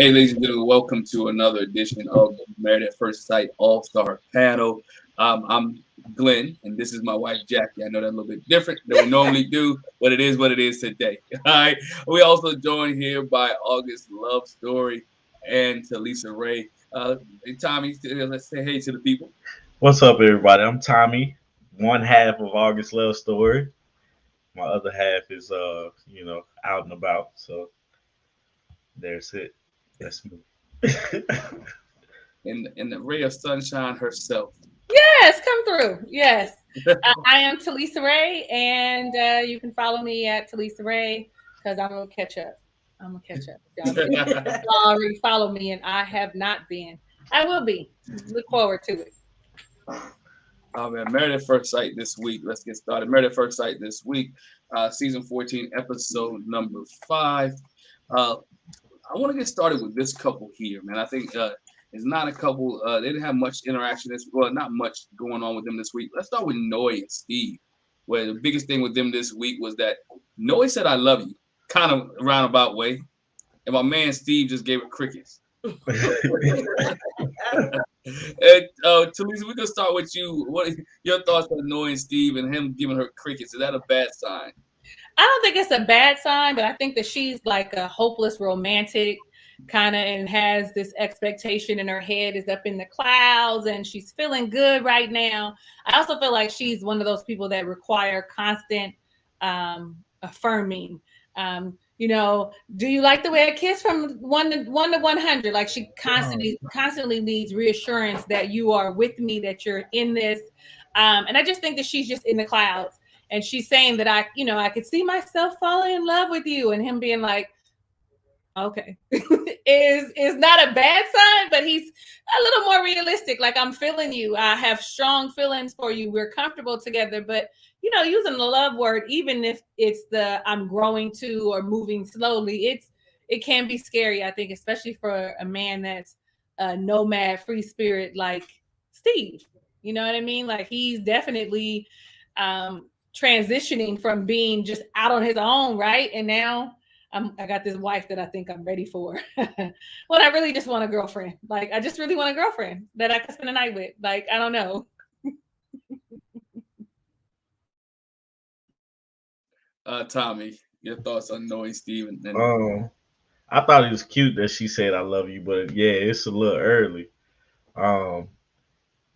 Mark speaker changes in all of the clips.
Speaker 1: Hey, ladies and gentlemen, welcome to another edition of the Married at First Sight All-Star Panel. I'm Glenn, and this is my wife, Jackie. I know that's a little bit different than we normally do, but it is what it is today. All right. We also joined here by August Love Story and to Lisa Ray. Hey, Tommy, let's say hey to the people.
Speaker 2: What's up, everybody? I'm Tommy, one half of August Love Story. My other half is, out and about. So there's it. That's me.
Speaker 1: And the ray of sunshine herself.
Speaker 3: Yes, come through. Yes. I am Talisa Ray, and you can follow me at Talisa Ray because I'm going to catch up. I'm going to catch up. Y'all already follow me, and I have not been. I will be. Look forward to it.
Speaker 1: Oh man, Married at First Sight this week. Let's get started. Married at First Sight this week, season 14, episode number 5. Uh, I want to get started with this couple here, man. I think it's not a couple. They didn't have much interaction not much going on with them this week. Let's start with Nora and Steve, where the biggest thing with them this week was that Nora said "I love you" kind of roundabout way, and my man Steve just gave it crickets. And Talisa, we can start with you. What are your thoughts on Nora and Steve and him giving her crickets? Is that a bad sign?
Speaker 3: I don't think it's a bad sign, but I think that she's like a hopeless romantic kind of and has this expectation in her head is up in the clouds and she's feeling good right now. I also feel like she's one of those people that require constant affirming. Do you like the way I kiss from 1 to 100? Like she constantly needs reassurance that you are with me, that you're in this. And I just think that she's just in the clouds. And she's saying that I could see myself falling in love with you, and him being like, okay, is not a bad sign, but he's a little more realistic. Like, I'm feeling you. I have strong feelings for you. We're comfortable together, but using the love word, even if it's the I'm growing to or moving slowly, it can be scary, I think, especially for a man that's a nomad free spirit like Steve. You know what I mean? Like he's definitely transitioning from being just out on his own, right? And now I got this wife that I think I'm ready for. Well, I really just want a girlfriend. Like, I just really want a girlfriend that I can spend the night with. Like, I don't know.
Speaker 1: Tommy, your thoughts on Nora, Steve, and
Speaker 2: I thought it was cute that she said "I love you," but yeah, it's a little early. Um,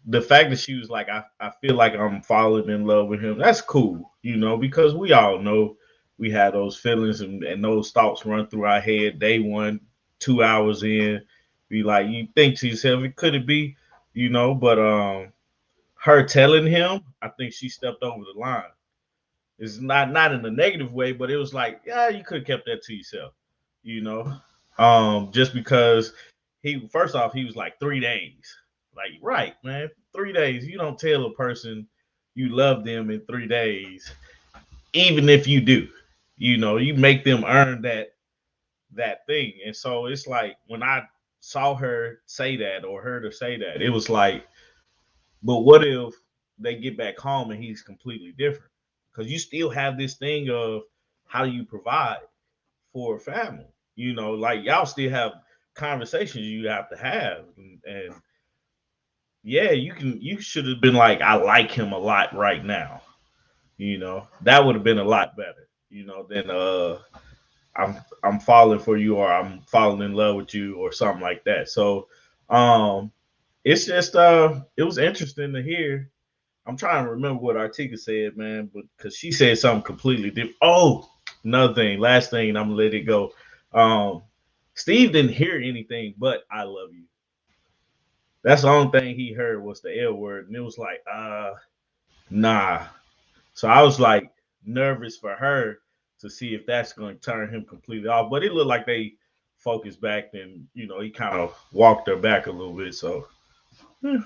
Speaker 2: the fact that she was like, I feel like I'm falling in love with him. That's cool, because we all know we have those feelings and those thoughts run through our head day one, 2 hours in. Be like, you think to yourself, it could it be, but her telling him, I think she stepped over the line. It's not in a negative way, but it was like, yeah, you could have kept that to yourself, you know. Just because he first off he was like 3 days. Like, right, man, 3 days. You don't tell a person you love them in 3 days, even if you do. You make them earn that thing. And so it's like when I saw her say that or heard her say that, it was like, but what if they get back home and he's completely different? Because you still have this thing of how do you provide for a family? Like y'all still have conversations you have to have, and yeah, you should have been like, I like him a lot right now. That would have been a lot better. Than I'm falling for you or I'm falling in love with you or something like that. So um it's just it was interesting to hear. I'm trying to remember what Artika said, man, but because she said something completely different. Oh, another thing, last thing, and I'm gonna let it go. Um, Steve didn't hear anything but "I love you." That's the only thing he heard was the L word, and it was like, nah. So I was like nervous for her to see if that's going to turn him completely off. But it looked like they focused back, and he kind of walked her back a little bit. So yeah.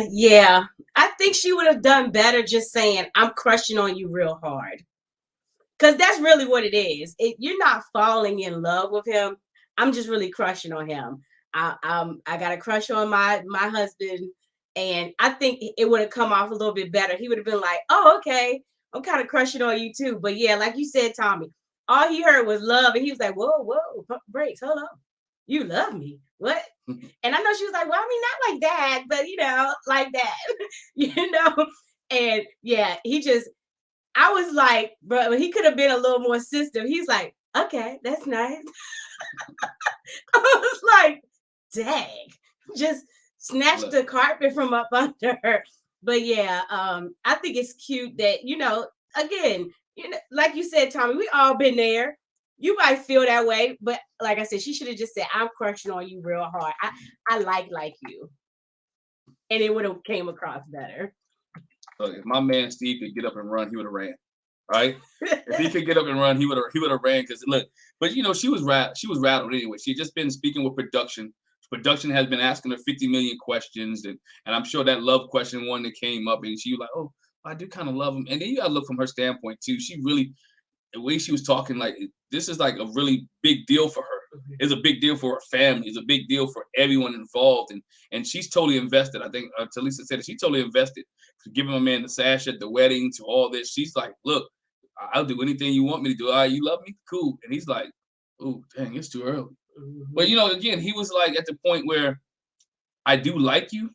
Speaker 4: Yeah, I think she would have done better just saying, I'm crushing on you real hard. Because that's really what it is. You're not falling in love with him. I'm just really crushing on him. I got a crush on my husband, and I think it would have come off a little bit better. He would have been like, oh, okay, I'm kind of crushing on you too. But yeah, like you said, Tommy, all he heard was love, and he was like, whoa, brakes, hold on. You love me. What? And I know she was like, well, I mean, not like that, but like that, And yeah, I was like, bro, he could have been a little more sensitive. He's like, okay, that's nice. I was like, dang, just snatched the carpet from up under her. But yeah, I think it's cute that, again, like you said, Tommy, we all been there. You might feel that way, but like I said, she should have just said, I'm crushing on you real hard. I like you. And it would have came across better.
Speaker 1: So if my man Steve could get up and run, he would have ran. Right? If he could get up and run, he would have ran. Because look, but she was rattled anyway. She had just been speaking with production. Production has been asking her 50 million questions, and I'm sure that love question one that came up, and she was like, oh, I do kind of love him. And then you gotta look from her standpoint too. She really, the way she was talking, like this is like a really big deal for her. It's a big deal for her family. It's a big deal for everyone involved, and she's totally invested. I think Talisa said it. She's totally invested. Giving my man the sash at the wedding, to all this. She's like, look, I'll do anything you want me to do. All right, you love me? Cool. And he's like, oh, dang, it's too early. But, again, he was like at the point where I do like you,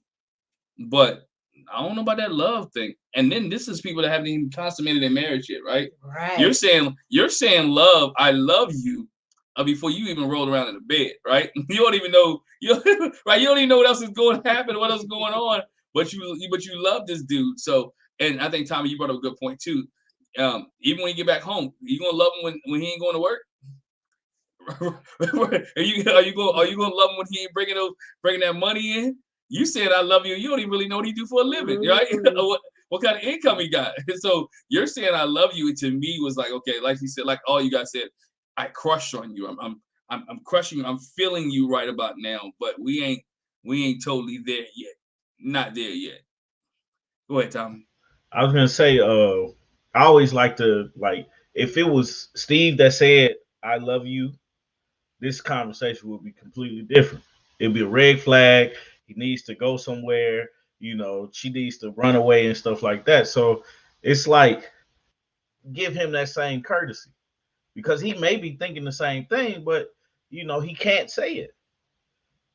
Speaker 1: but I don't know about that love thing. And then this is people that haven't even consummated their marriage yet, right?
Speaker 4: Right.
Speaker 1: You're saying love, I love you, before you even roll around in the bed, right? You don't even know, right? You don't even know what else is going to happen, what else is going on, but you love this dude. So, and I think, Tommy, you brought up a good point too. Even when you get back home, you gonna love him when he ain't going to work? are you gonna love him when he ain't bringing that money in? You said I love you. You don't even really know what he do for a living, right? what kind of income he got? So you're saying I love you, and to me was like, okay, like you said, like all you guys said, I crush on you. I'm crushing you. I'm feeling you right about now, but we ain't totally there yet. Not there yet. Go ahead, Tommy.
Speaker 2: I was gonna say, I always like to if it was Steve that said I love you, this conversation would be completely different. It'd be a red flag. He needs to go somewhere. She needs to run away and stuff like that. So it's like, give him that same courtesy, because he may be thinking the same thing, but he can't say it.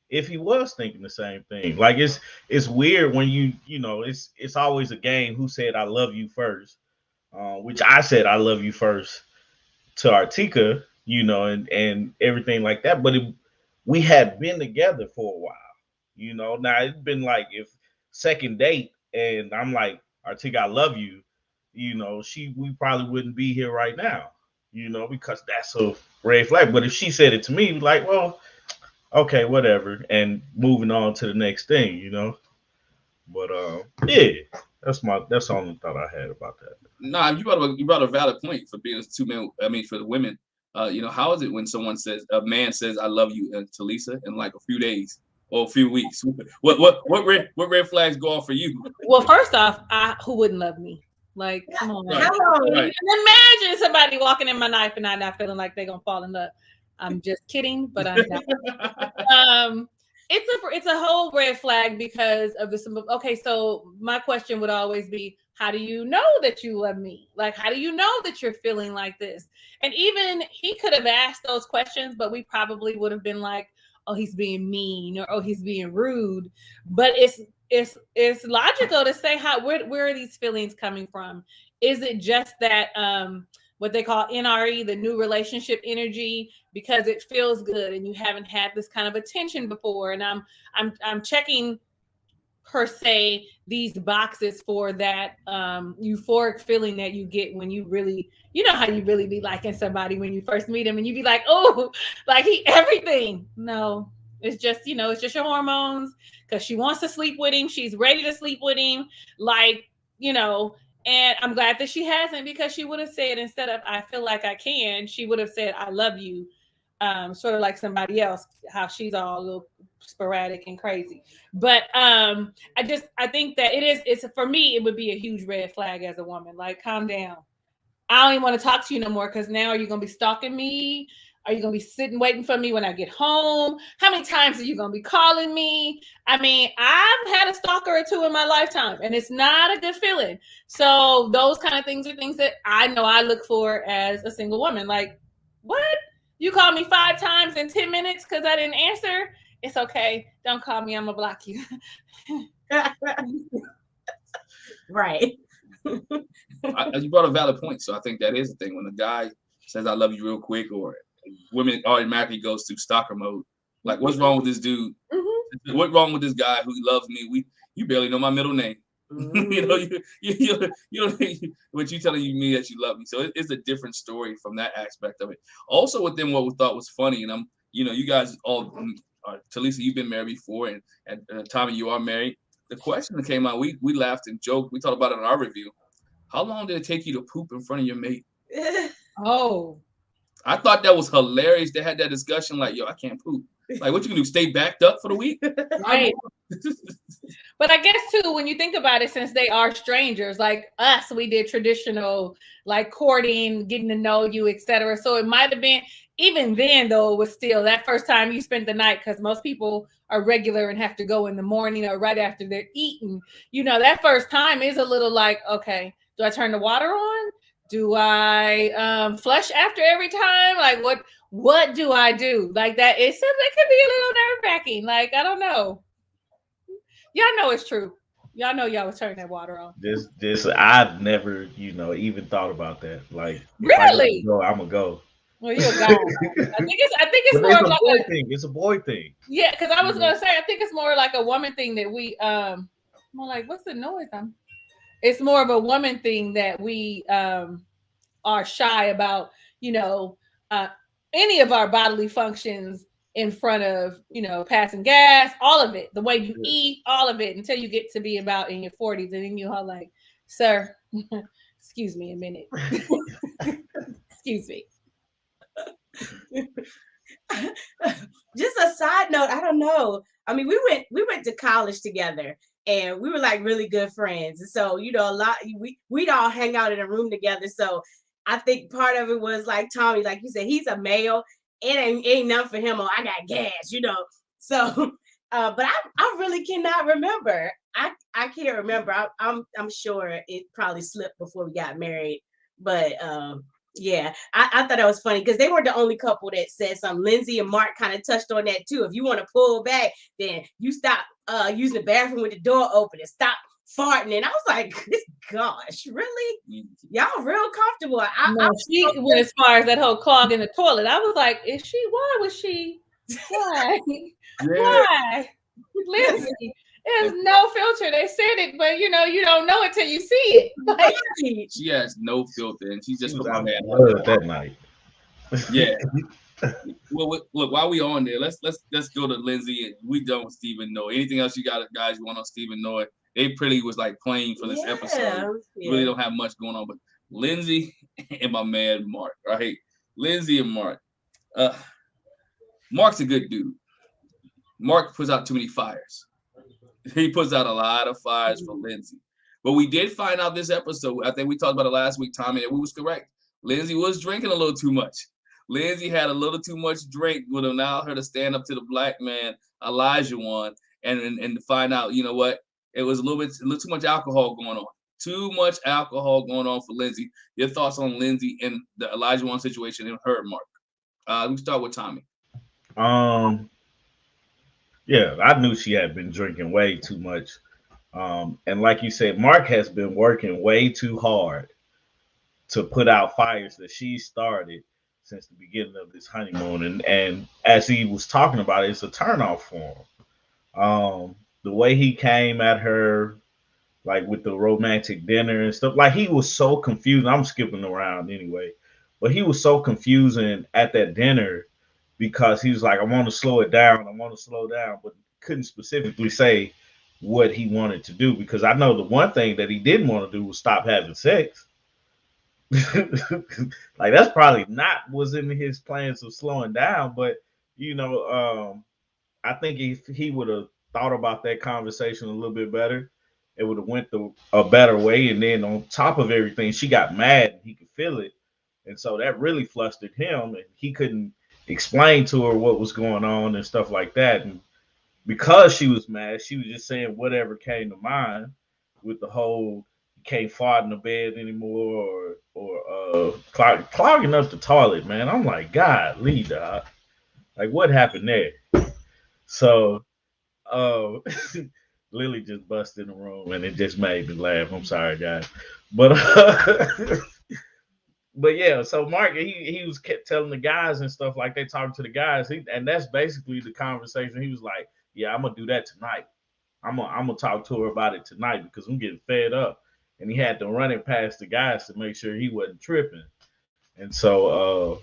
Speaker 2: If he was thinking the same thing, like it's weird when it's always a game. Who said I love you first? Which I said I love you first to Artika, and everything like that. But we had been together for a while, Now it's been like, if second date and I'm like, Artika, I love you, we probably wouldn't be here right now, because that's a red flag. But if she said it to me, like, well, okay, whatever, and moving on to the next thing, But yeah, that's the only thought I had about that.
Speaker 1: Nah, you brought a valid point for being two men. I mean, for the women, how is it when a man says I love you to Lisa in like a few days or a few weeks? What red flags go off for you?
Speaker 3: Well, first off, who wouldn't love me? Like, come on. Right. Imagine somebody walking in my life and I not feeling like they're gonna fall in love. I'm just kidding, but I'm not. It's a whole red flag because of the. Okay, so my question would always be, how do you know that you love me? Like, how do you know that you're feeling like this? And even he could have asked those questions, but we probably would have been like, oh, he's being mean, or oh, he's being rude. But it's logical to say, where are these feelings coming from? Is it just that what they call NRE, the new relationship energy, because it feels good and you haven't had this kind of attention before? And I'm checking, per se, these boxes for that euphoric feeling that you get when you really, how you really be liking somebody when you first meet them, and you be like, oh, like he everything. No, it's just, it's just your hormones, because she wants to sleep with him. She's ready to sleep with him. Like, and I'm glad that she hasn't, because she would have said, instead of I feel like I can, she would have said I love you, sort of like somebody else, how she's all a little sporadic and crazy. But I think that it's for me, it would be a huge red flag as a woman. Like, calm down. I don't even want to talk to you no more, because now are you going to be stalking me? Are you going to be sitting waiting for me when I get home? How many times are you going to be calling me? I mean, I've had a stalker or two in my lifetime, and it's not a good feeling. So those kind of things are things that I know I look for as a single woman. Like, What? You called me 5 times in 10 minutes because I didn't answer? It's okay. Don't call me. I'm going to block you.
Speaker 4: Right.
Speaker 1: You brought a valid point. So I think that is the thing. When a guy says, I love you real quick, or women automatically goes through stalker mode. Like, what's wrong with this dude? Mm-hmm. What's wrong with this guy who loves me? You barely know my middle name. Mm-hmm. you know, what you telling me that you love me. So it's a different story from that aspect of it. Also, within what we thought was funny, and you guys all, Talisa, you've been married before, and Tommy, you are married. The question that came out, we laughed and joked. We talked about it in our review. How long did it take you to poop in front of your mate?
Speaker 3: Oh,
Speaker 1: I thought that was hilarious. They had that discussion like, yo, I can't poop. Like, what you can do? Stay backed up for the week?
Speaker 3: Right. But I guess too, when you think about it, since they are strangers, like us, we did traditional like courting, getting to know you, etc. So it might have been, even then though, it was still that first time you spent the night, because most people are regular and have to go in the morning or right after they're eating. That first time is a little like, okay, do I turn the water on? Do I flush after every time? Like what do I do? Like that, it could be a little nerve-wracking. Like, I don't know. Y'all know it's true. Y'all know y'all was turning that water on.
Speaker 2: This I've never, even thought about that. Like,
Speaker 3: really?
Speaker 2: If I'm gonna go.
Speaker 3: Well, you're a guy. I think it's more
Speaker 2: like
Speaker 3: a
Speaker 2: boy thing. It's a boy thing.
Speaker 3: Yeah, because I was gonna say I think it's more like a woman thing that we more like, what's the noise? It's more of a woman thing that we are shy about, any of our bodily functions in front of, passing gas, all of it, the way you eat, all of it, until you get to be about in your 40s, and then you're like, sir, excuse me a minute. Excuse me.
Speaker 4: Just a side note, I don't know. I mean, we went to college together, and we were like really good friends. And so, we'd all hang out in a room together. So I think part of it was like Tommy, like you said, he's a male. It ain't nothing for him. I got gas, So, but I really cannot remember. I can't remember. I'm sure it probably slipped before we got married. But yeah, I thought that was funny because they weren't the only couple that said something. Lindsay and Mark kind of touched on that too. If you want to pull back, then you stop using the bathroom with the door open and stop farting. And I was like, gosh, really? Y'all real comfortable.
Speaker 3: She went as far as that whole clog in the toilet. I was like, why was she? Why? Why? Lindsay, there's no filter. They said it, but you don't know it till you see it. Like,
Speaker 1: she has no filter, and she just put my man
Speaker 2: that night.
Speaker 1: Yeah. Well, look, while we on there, let's go to Lindsay, and we done with Stephen Noah. Anything else you got, guys? You want on Stephen Noah? They pretty was like playing for this episode. Yeah. Really don't have much going on, but Lindsay and my man Mark, right? Lindsay and Mark. Mark's a good dude. Mark puts out too many fires. He puts out a lot of fires for Lindsay. But we did find out this episode, I think we talked about it last week, Tommy, and we was correct. Lindsay was drinking a little too much. Lindsay had a little too much drink, would allow her to stand up to the black man, Elijah one, and to find out, you know what? It was a little too much alcohol going on. Too much alcohol going on for Lindsay. Your thoughts on Lindsay and the Elijah one situation and her, Mark? Let me start with Tommy.
Speaker 2: Yeah, I knew she had been drinking way too much. And like you said, Mark has been working way too hard to put out fires that she started since the beginning of this honeymoon. And as he was talking about it, it's a turnoff for him. The way he came at her, like with the romantic dinner and stuff, like he was so confused. I'm skipping around anyway, but he was so confusing at that dinner because he was like, I want to slow it down. I want to slow down, but couldn't specifically say what he wanted to do, because I know the one thing that he didn't want to do was stop having sex. Like that's probably not was in his plans of slowing down, but I think if he would have thought about that conversation a little bit better, it would have went a better way. And then on top of everything, she got mad and he could feel it. And so that really flustered him, and he couldn't explain to her what was going on and stuff like that. And because she was mad, she was just saying whatever came to mind with the whole can't fart in the bed anymore, or clogging up the toilet, man. I'm like, God, lead dog. Like, what happened there? So, uh, Lily just busted in the room, and it just made me laugh. I'm sorry, guys, but but yeah. So Mark, he was kept telling the guys and stuff like they talking to the guys, and that's basically the conversation. He was like, "Yeah, I'm gonna do that tonight. I'm gonna talk to her about it tonight because I'm getting fed up." And he had to run it past the guys to make sure he wasn't tripping. And so,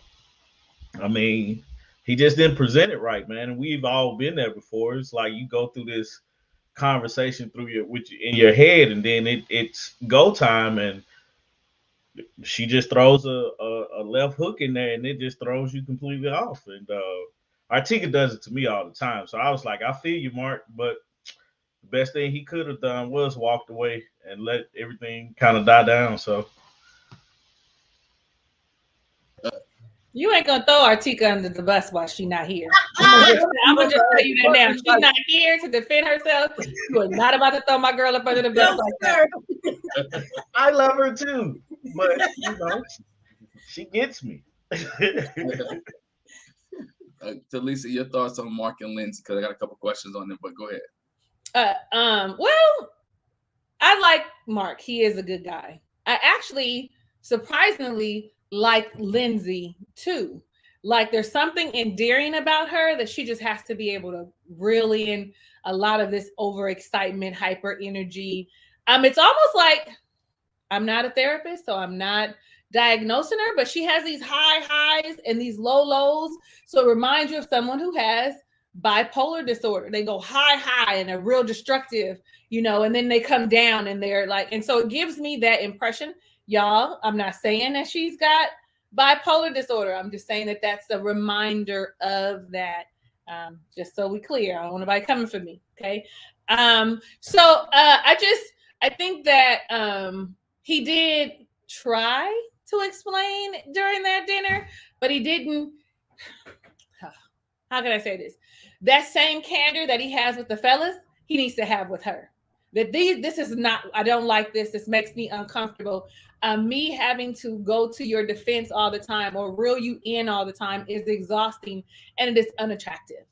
Speaker 2: I mean, he just didn't present it right, man. And we've all been there before. It's like you go through this conversation through in your head, and then it's go time, and she just throws a left hook in there, and it just throws you completely off. And Artika does it to me all the time. So I was like, I feel you, Mark, but the best thing he could have done was walked away and let everything kind of die down. So
Speaker 3: you ain't gonna throw Artika under the bus while she's not here. I'm gonna just tell you that now. She's not here to defend herself. You are not about to throw my girl up under the bus like that.
Speaker 2: I love her too, but she gets me.
Speaker 1: Lisa, your thoughts on Mark and Lindsay? Because I got a couple questions on them, but go ahead.
Speaker 3: Well, I like Mark. He is a good guy. I actually surprisingly like Lindsay too. Like there's something endearing about her that she just has to be able to reel in a lot of this overexcitement, hyper energy. It's almost like I'm not a therapist, so I'm not diagnosing her, but she has these high highs and these low lows. So it reminds you of someone who has bipolar disorder. They go high and they're real destructive, and then they come down and they're like, and so it gives me that impression. Y'all, I'm not saying that she's got bipolar disorder. I'm just saying that that's a reminder of that. Just so we clear, I don't want nobody coming for me. Okay. So I think that he did try to explain during that dinner, but he didn't. How can I say this? That same candor that he has with the fellas, he needs to have with her. This is not, I don't like this. This makes me uncomfortable. Me having to go to your defense all the time or reel you in all the time is exhausting and it is unattractive.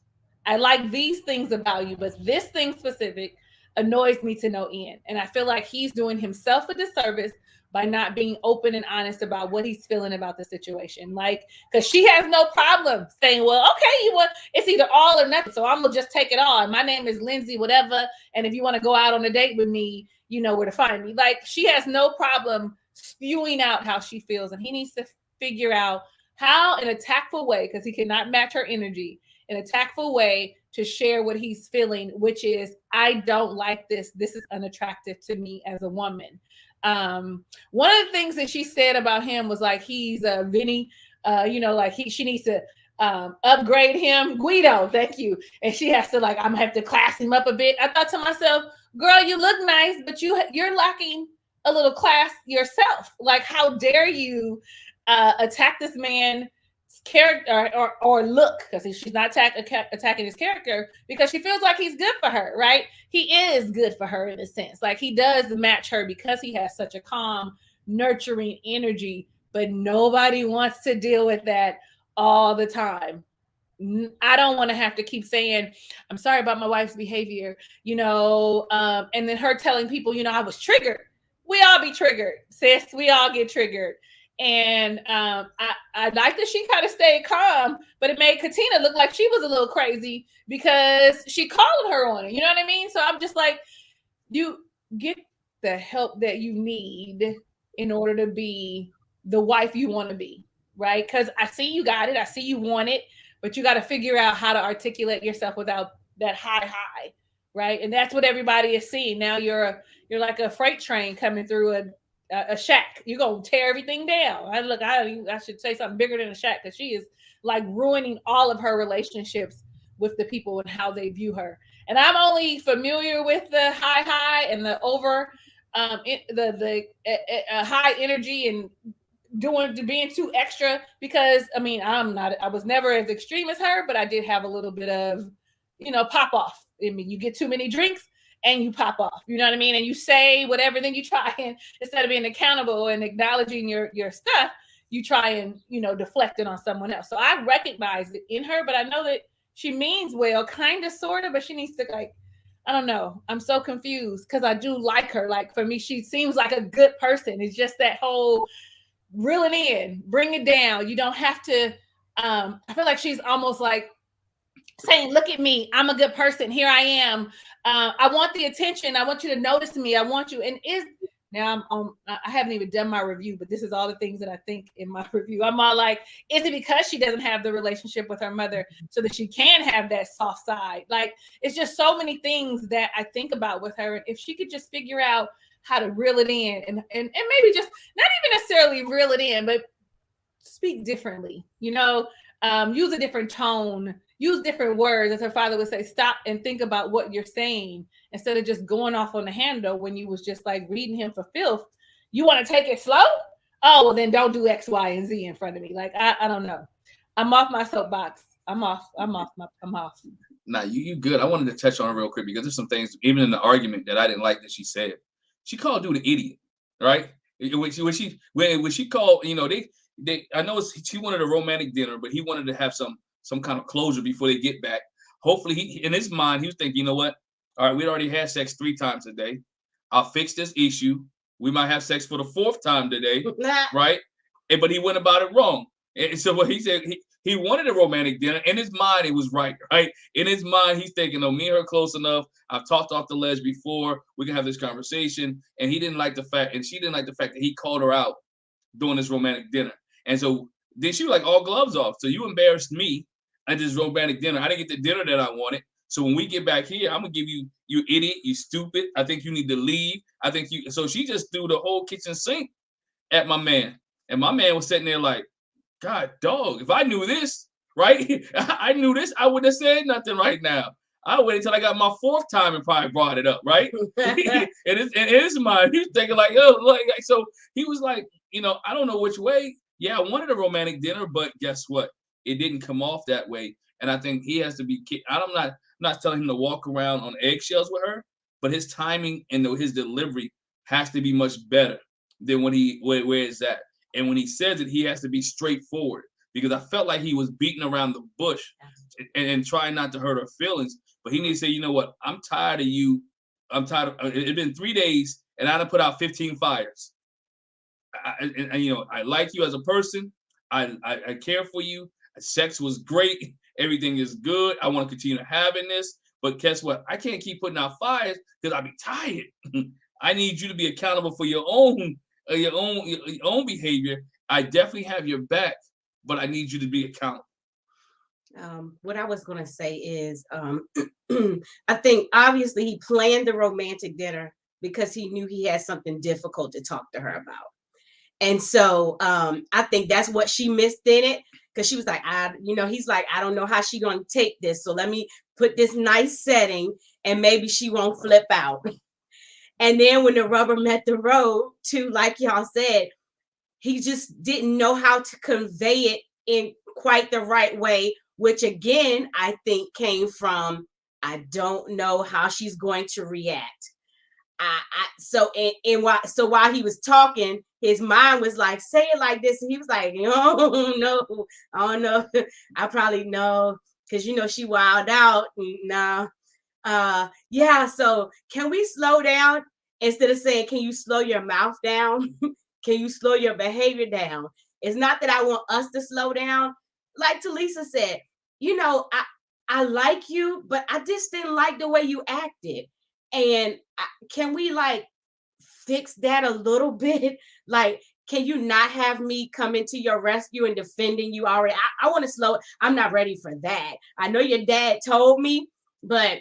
Speaker 3: I like these things about you, but this thing specific annoys me to no end. And I feel like he's doing himself a disservice by not being open and honest about what he's feeling about the situation. Like, because she has no problem saying, well, okay, it's either all or nothing. So I'm going to just take it all. My name is Lindsay, whatever. And if you want to go out on a date with me, you know where to find me. Like, she has no problem spewing out how she feels. And he needs to figure out how, in a tactful way, because he cannot match her energy, in a tactful way to share what he's feeling, which is, I don't like this. This is unattractive to me as a woman. One of the things that she said about him was like, he's a Vinny, like she needs to upgrade him. Guido, thank you. And she has to I'm gonna have to class him up a bit. I thought to myself, girl, you look nice, but you're lacking a little class yourself. Like, how dare you attack this man character or look, because she's not attacking his character because she feels like he's good for her, right? He is good for her in a sense. Like, he does match her because he has such a calm, nurturing energy, but nobody wants to deal with that all the time. I don't want to have to keep saying, I'm sorry about my wife's behavior, and then her telling people, I was triggered. We all be triggered, sis. We all get triggered. And I like that she kind of stayed calm, but it made Katina look like she was a little crazy because she called her on it. You know what I mean? So I'm just like, you get the help that you need in order to be the wife you want to be, right? Because I see you got it. I see you want it, but you got to figure out how to articulate yourself without that high, right? And that's what everybody is seeing. Now you're like a freight train coming through a shack. You're gonna tear everything down. I should say something bigger than a shack, because she is like ruining all of her relationships with the people and how they view her. And I'm only familiar with the high and the over the high energy and being too extra, because I was never as extreme as her, but I did have a little bit of pop off. I mean, you get too many drinks and you pop off. You know what I mean? And you say whatever, then you try and instead of being accountable and acknowledging your stuff, you try and, you know, deflect it on someone else. So I recognize it in her, but I know that she means well, kind of, sort of, but she needs to, like, I don't know. I'm so confused because I do like her. Like, for me, she seems like a good person. It's just that whole reel it in, bring it down. You don't have to. I feel like she's almost like saying, look at me, I'm a good person, here I am, I want the attention, I want you to notice me, I want you. And is now I haven't even done my review, but this is all the things that I think in my review. I'm all like, is it because she doesn't have the relationship with her mother so that she can have that soft side? Like, it's just so many things that I think about with her. And if she could just figure out how to reel it in and maybe just not even necessarily reel it in, but speak differently, you know, use a different tone, use different words, as her father would say, stop and think about what you're saying instead of just going off on the handle when you was just like reading him for filth. You want to take it slow? Oh, well, then don't do X, Y, and Z in front of me. Like, I don't know. I'm off my soapbox. I'm off.
Speaker 1: Nah, you good. I wanted to touch on it real quick because there's some things, even in the argument, that I didn't like that she said. She called dude an idiot, right? When she called, you know, they I know she wanted a romantic dinner, but he wanted to have some kind of closure before they get back. Hopefully, he in his mind, he was thinking, you know what? All right, we already had sex 3 times today. I'll fix this issue. We might have sex for the 4th time today, right? But he went about it wrong. And so what he said, he wanted a romantic dinner. In his mind, it was right? In his mind, he's thinking, oh, me and her close enough. I've talked off the ledge before. We can have this conversation. And he didn't like the fact, and she didn't like the fact that he called her out during this romantic dinner. And so then she was like, all gloves off. So you embarrassed me at this romantic dinner. I didn't get the dinner that I wanted. So when we get back here, I'm gonna give you idiot, you stupid. I think you need to leave. I think you. So she just threw the whole kitchen sink at my man, and my man was sitting there like, God, dog. If I knew this, right? I knew this. I wouldn't have said nothing right now. I waited until I got my 4th time and probably brought it up, right? And in his mind, he was thinking like, oh, like so. He was like, you know, I don't know which way. Yeah, I wanted a romantic dinner, but guess what? It didn't come off that way. And I think he has to be. I'm not telling him to walk around on eggshells with her, but his timing and his delivery has to be much better than when where is that? And when he says it, he has to be straightforward because I felt like he was beating around the bush and trying not to hurt her feelings. But he needs to say, you know what? I'm tired of you. I'm tired of. It's been 3 days, and I done put out 15 fires. And you know, I like you as a person. I care for you. Sex was great. Everything is good. I want to continue having this. But guess what? I can't keep putting out fires because I'll be tired. I need you to be accountable for your own behavior. I definitely have your back, but I need you to be accountable.
Speaker 4: What I was going to say is, I think obviously he planned the romantic dinner because he knew he had something difficult to talk to her about. And so I think that's what she missed in it. Because she was like, he's like, I don't know how she's going to take this. So let me put this nice setting and maybe she won't flip out. And then when the rubber met the road, too, like y'all said, he just didn't know how to convey it in quite the right way, which again, I think came from, I don't know how she's going to react. So while he was talking, his mind was like, say it like this. And he was like, oh, no, I don't know. I probably know because, you know, she wild out. No. Yeah. So can we slow down instead of saying, can you slow your mouth down? Can you slow your behavior down? It's not that I want us to slow down. Like Talisa said, you know, I like you, but I just didn't like the way you acted. And can we like fix that a little bit? Like, can you not have me come into your rescue and defending you already? I want to slow it. I'm not ready for that. I know your dad told me, but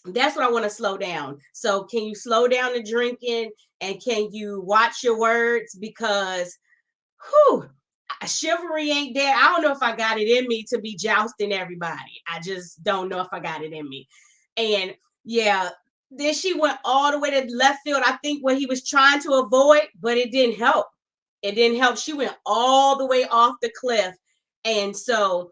Speaker 4: that's what I want to slow down. So can you slow down the drinking and can you watch your words? Because chivalry ain't there. I don't know if I got it in me to be jousting everybody. I just don't know if I got it in me. And yeah, then she went all the way to left field. I think what he was trying to avoid, but it didn't help. It didn't help. She went all the way off the cliff. And so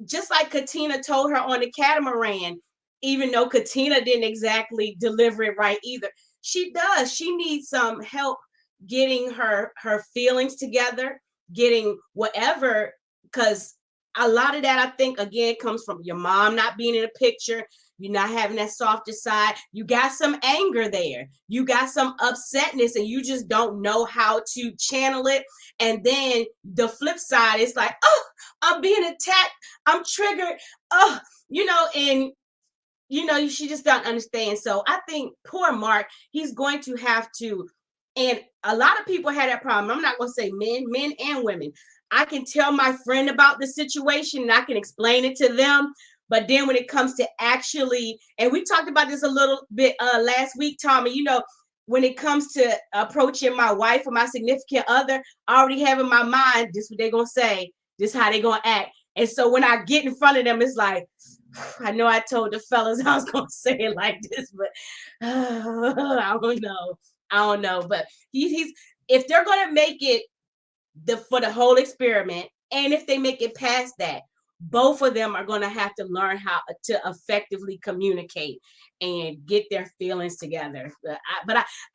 Speaker 4: just like Katina told her on the catamaran, even though Katina didn't exactly deliver it right either. She does. She needs some help getting her feelings together, getting whatever, because a lot of that, I think, again, comes from your mom not being in the picture. You're not having that softer side. You got some anger there. You got some upsetness, and you just don't know how to channel it. And then the flip side is like, oh, I'm being attacked. I'm triggered. Oh, and she just don't understand. So I think poor Mark, he's going to have to, and a lot of people had that problem. I'm not going to say men and women. I can tell my friend about the situation and I can explain it to them. But then when it comes to actually, and we talked about this a little bit last week, Tommy, when it comes to approaching my wife or my significant other, I already have in my mind, this is what they're going to say, this is how they're going to act. And so when I get in front of them, it's like, I know I told the fellas I was going to say it like this, but I don't know. But he's if they're going to make it for the whole experiment, and if they make it past that, both of them are going to have to learn how to effectively communicate and get their feelings together. But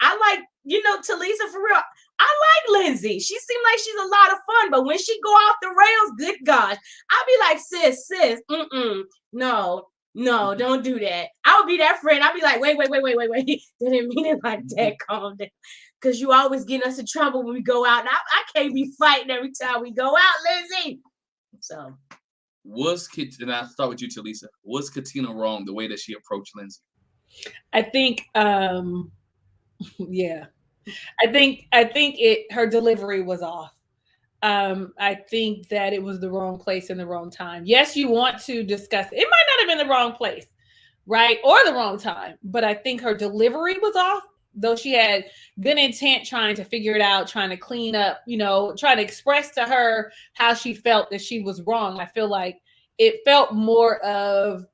Speaker 4: I like, Talisa, for real. I like Lindsay. She seemed like she's a lot of fun, but when she go off the rails, good gosh, I'll be like, sis, no, don't do that. I would be that friend. I'll be like, wait. They didn't mean it like that. Calm down. Because you always get us in trouble when we go out. And I can't be fighting every time we go out, Lindsay. So.
Speaker 1: And I'll start with you, Talisa. Was Katina wrong the way that she approached Lindsay?
Speaker 3: I think, yeah. I think her delivery was off. I think that it was the wrong place and the wrong time. Yes, you want to discuss it. It might not have been the wrong place, right? Or the wrong time. But I think her delivery was off, though she had good intent trying to figure it out, trying to clean up, trying to express to her how she felt that she was wrong. I feel like it felt more of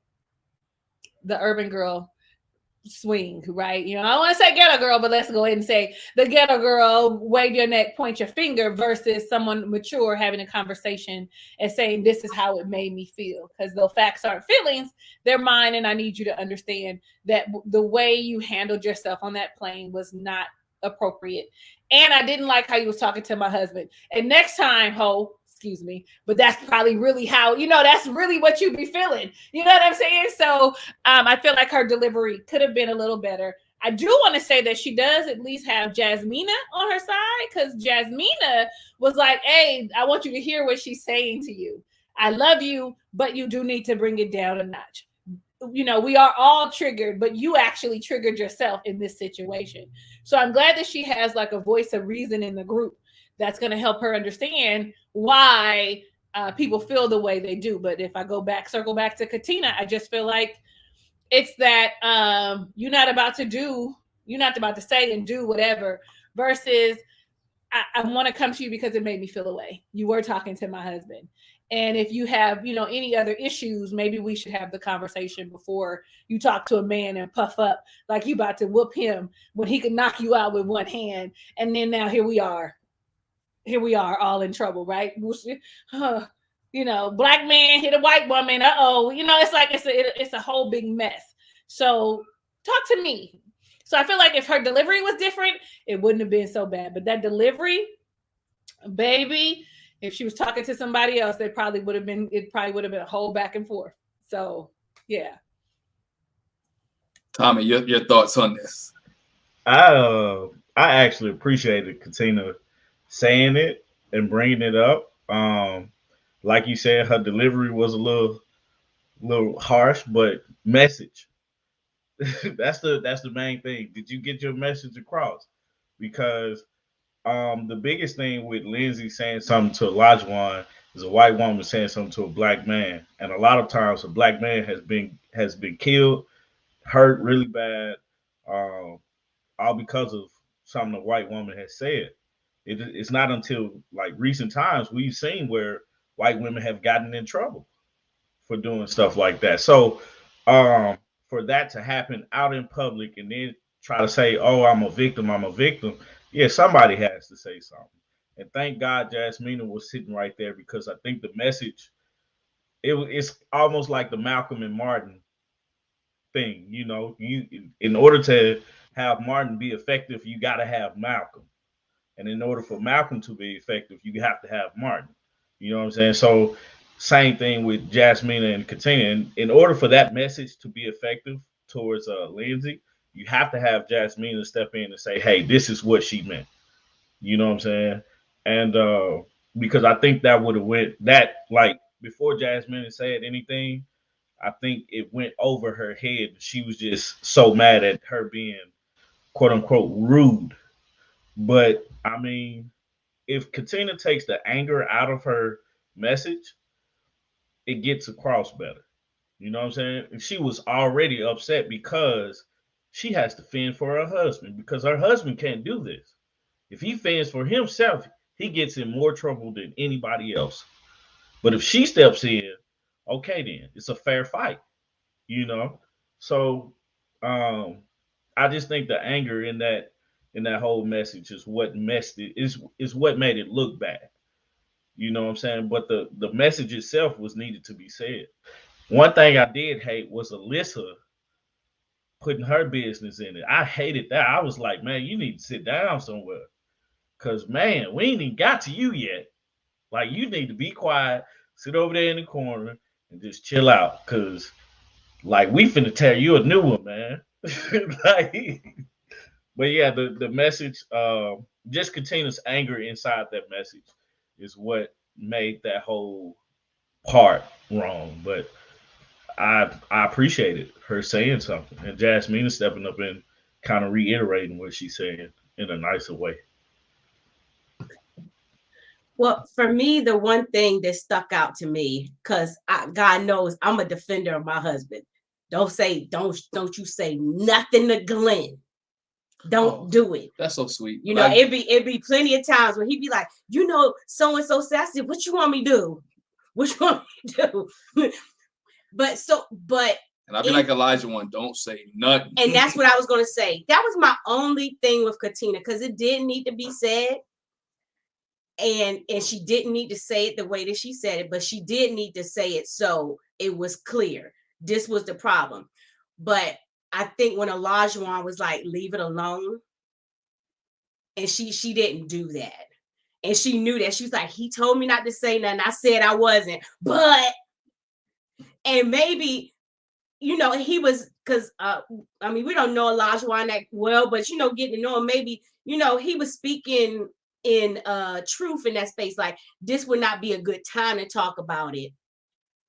Speaker 3: the urban girl swing, right? I don't want to say ghetto girl, but let's go ahead and say the ghetto girl, wave your neck, point your finger, versus someone mature having a conversation and saying, this is how it made me feel. Because though facts aren't feelings, they're mine, and I need you to understand that the way you handled yourself on that plane was not appropriate. And I didn't like how you was talking to my husband. And next time, excuse me, but that's probably really how, that's really what you be feeling. You know what I'm saying? So I feel like her delivery could have been a little better. I do want to say that she does at least have Jasmina on her side, because Jasmina was like, hey, I want you to hear what she's saying to you. I love you, but you do need to bring it down a notch. We are all triggered, but you actually triggered yourself in this situation. So I'm glad that she has like a voice of reason in the group that's going to help her understand why people feel the way they do. But if I circle back to Katina, I just feel like it's that you're not about to say and do whatever, versus I want to come to you because it made me feel away. You were talking to my husband. And if you have, any other issues, maybe we should have the conversation before you talk to a man and puff up like you about to whoop him when he could knock you out with one hand. And then now here we are all in trouble, right? Black man hit a white woman. It's like it's a whole big mess. So talk to me. So I feel like if her delivery was different, it wouldn't have been so bad. But that delivery, baby, if she was talking to somebody else, it probably would have been a whole back and forth. So yeah.
Speaker 1: Tommy, your thoughts on this?
Speaker 2: I actually appreciated Katina saying it and bringing it up. Like you said, her delivery was a little harsh, but message. that's the main thing. Did you get your message across? Because the biggest thing with Lindsay saying something to Olajuwon is a white woman saying something to a black man, and a lot of times a black man has been killed, hurt really bad, all because of something a white woman has said. It's not until like recent times we've seen where white women have gotten in trouble for doing stuff like that. So for that to happen out in public and then try to say, oh, I'm a victim, yeah, somebody has to say something. And thank God Jasmina was sitting right there, because I think the message, it's almost like the Malcolm and Martin thing. You know, you in order to have Martin be effective, you got to have Malcolm, and in order for Malcolm to be effective, you have to have Martin. You know what I'm saying? So same thing with Jasmina and Katina. In order for that message to be effective towards Lindsay, you have to have Jasmina step in and say, "Hey, this is what she meant." You know what I'm saying? And because I think that would have went that like before Jasmine said anything, I think it went over her head. She was just so mad at her being quote unquote rude. But I mean, if Katina takes the anger out of her message, it gets across better. You know what I'm saying? And she was already upset because she has to fend for her husband because her husband can't do this. If he fends for himself, he gets in more trouble than anybody else. But if she steps in, okay, then it's a fair fight, you know. So um, I just think the anger in that whole message is what messed it is what made it look bad. You know what I'm saying? But the message itself was needed to be said. One thing I did hate was Alyssa putting her business in it. I hated that. I was like, man, you need to sit down somewhere. Cause man, we ain't even got to you yet. Like you need to be quiet, sit over there in the corner, and just chill out. Cause like we finna tell you a new one, man. like, but yeah, the message, just Katina's anger inside that message is what made that whole part wrong. But I appreciated her saying something and Jasmine stepping up and kind of reiterating what she's saying in a nicer way.
Speaker 4: Well, for me, the one thing that stuck out to me, because God knows I'm a defender of my husband. Don't you say nothing to Glenn. Don't do it.
Speaker 1: That's so sweet.
Speaker 4: You know, it'd be plenty of times where he'd be like, you know, so and so sassy. What you want me to do? What you want me to do? but
Speaker 1: and I'd be like Elijah one, don't say nothing.
Speaker 4: And that's what I was gonna say. That was my only thing with Katina, because it didn't need to be said. And she didn't need to say it the way that she said it, but she did need to say it so it was clear. This was the problem. But I think when Olajuwon was like, leave it alone, and she didn't do that. And she knew that. She was like, he told me not to say nothing. I said I wasn't. But, and maybe, you know, he was, because, I mean, we don't know Olajuwon that well, but, you know, getting to know him, maybe, you know, he was speaking in truth in that space. Like, this would not be a good time to talk about it.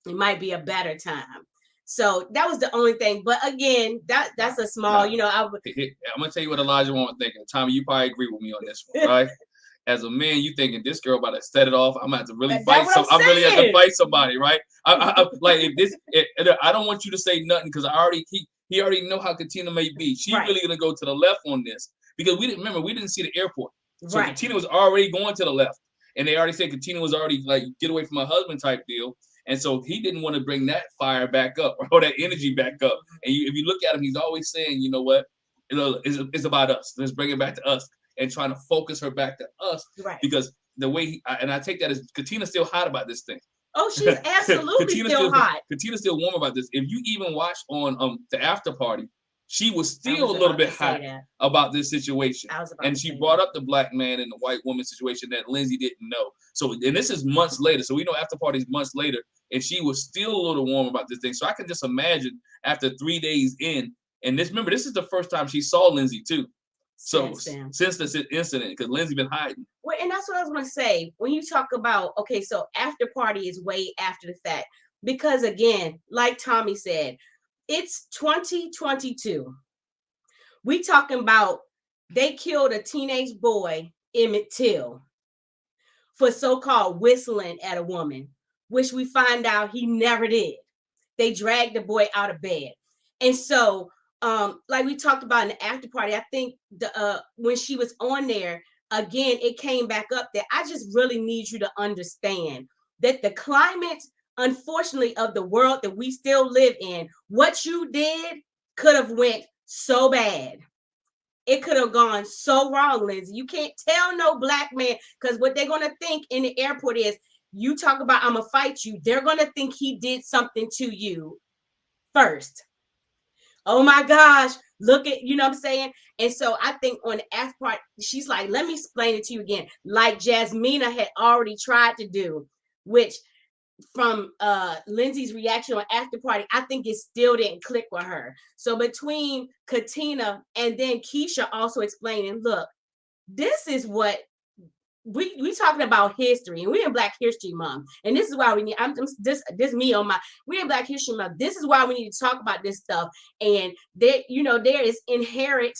Speaker 4: It might be a better time. So that was the only thing. But again, that's a small, you know, I'm
Speaker 1: gonna tell you what Elijah was thinking. Tommy, you probably agree with me on this one, right? As a man, you thinking this girl about to set it off. I'm gonna have to really fight. I'm really have to fight somebody, right? I like I don't want you to say nothing because he already know how Katina may be. She's really gonna go to the left on this because we didn't see the airport. So Katina was already going to the left, and they already said Katina was already like get away from my husband type deal. And so he didn't want to bring that fire back up or that energy back up. And if you look at him, he's always saying, you know what, it's about us. Let's bring it back to us and trying to focus her back to us.
Speaker 4: Right.
Speaker 1: Because the way I take that as Katina's still hot about this thing.
Speaker 4: Oh, she's absolutely still hot.
Speaker 1: Katina's still warm about this. If you even watch on the after party, she was still a little bit hot about this situation. And she brought up the black man and the white woman situation that Lindsay didn't know. So, and this is months later. So we know after parties months later, and she was still a little warm about this thing. So I can just imagine after 3 days in, and this is the first time she saw Lindsay too. So since this incident, because Lindsay been hiding.
Speaker 4: Well, and that's what I was going to say. When you talk about, okay, so after party is way after the fact. Because again, like Tommy said, it's 2022. We talking about they killed a teenage boy, Emmett Till, for so-called whistling at a woman, which we find out he never did. They dragged the boy out of bed. And so, like we talked about in the after party, I think when she was on there, again, it came back up that I just really need you to understand that the climate, unfortunately, of the world that we still live in, what you did could have went so bad. It could have gone so wrong, Lindsay. You can't tell no black man, because what they're going to think in the airport is, you talk about, I'm going to fight you. They're going to think he did something to you first. oh my gosh, look at, you know what I'm saying? And so I think on the after part, she's like, let me explain it to you again. Like Jasmina had already tried to do, which from Lindsay's reaction on after party, I think it still didn't click with her. So between Katina and then Keisha also explaining, look, this is what we talking about history, and we in Black History Month, and this is why we need. This me on my. We in Black History Month. This is why we need to talk about this stuff. And there, you know, there is inherent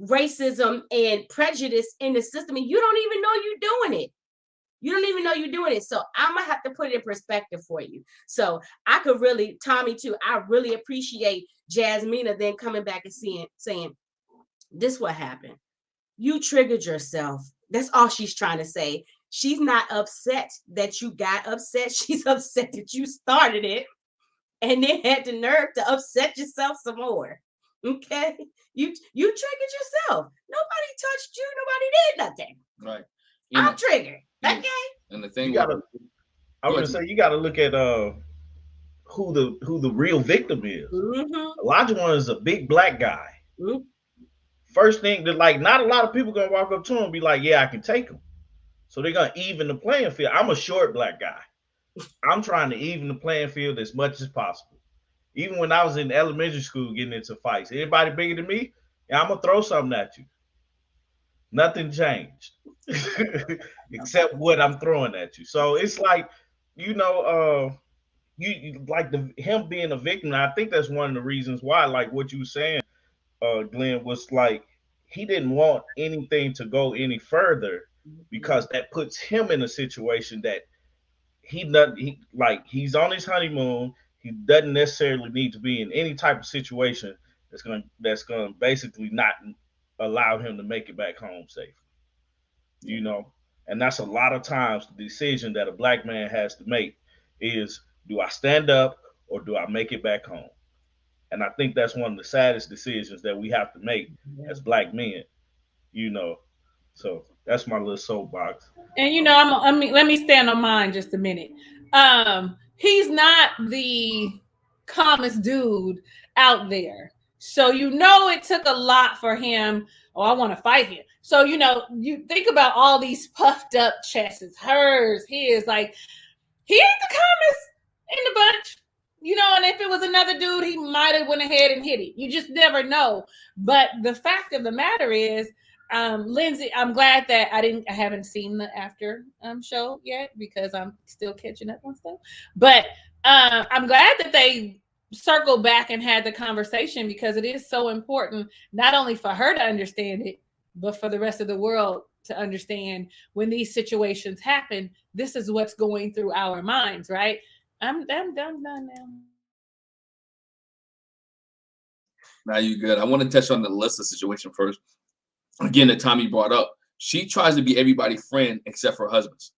Speaker 4: racism and prejudice in the system, and you don't even know you're doing it. You don't even know you're doing it. So I'm gonna have to put it in perspective for you. So I could really, Tommy too, I really appreciate Jasmina then coming back and saying, this what happened. You triggered yourself. That's all she's trying to say. She's not upset that you got upset. She's upset that you started it and then had the nerve to upset yourself some more. Okay? You triggered yourself. Nobody touched you. Nobody did nothing.
Speaker 1: Right.
Speaker 4: I'm triggered. Okay.
Speaker 1: And the thing
Speaker 2: you gotta, I was gonna say, you gotta look at who the real victim is.
Speaker 4: Mm-hmm.
Speaker 2: Elijah one is a big black guy.
Speaker 4: Mm-hmm.
Speaker 2: First thing that, like, not a lot of people gonna walk up to him and be like, yeah, I can take him. So they're gonna even the playing field. I'm a short black guy. I'm trying to even the playing field as much as possible. Even when I was in elementary school getting into fights, anybody bigger than me, yeah, I'm gonna throw something at you. Nothing changed. Except what I'm throwing at you. So it's like, you know, you like him being a victim. I think that's one of the reasons why, like what you were saying, Glenn, was like he didn't want anything to go any further because that puts him in a situation that he's on his honeymoon. He doesn't necessarily need to be in any type of situation that's gonna basically not allow him to make it back home safe. You know, and that's a lot of times the decision that a black man has to make is, do I stand up or do I make it back home? And I think that's one of the saddest decisions that we have to make as black men, you know. So that's my little soapbox.
Speaker 3: And you know, I mean, let me stand on mine just a minute. He's not the calmest dude out there. So you know it took a lot for him. Oh, I want to fight him. So you know, you think about all these puffed up chests, hers, his, like he ain't the calmest in the bunch. You know, and if it was another dude, he might have went ahead and hit it. You just never know. But the fact of the matter is, Lindsay, I'm glad that I haven't seen the after show yet because I'm still catching up on stuff. But I'm glad that they circled back and had the conversation because it is so important, not only for her to understand it, but for the rest of the world to understand when these situations happen, this is what's going through our minds, right? I'm done now.
Speaker 1: Now you good. I want to touch on the Alyssa situation first. Again, that Tommy brought up. She tries to be everybody's friend except for her husband's,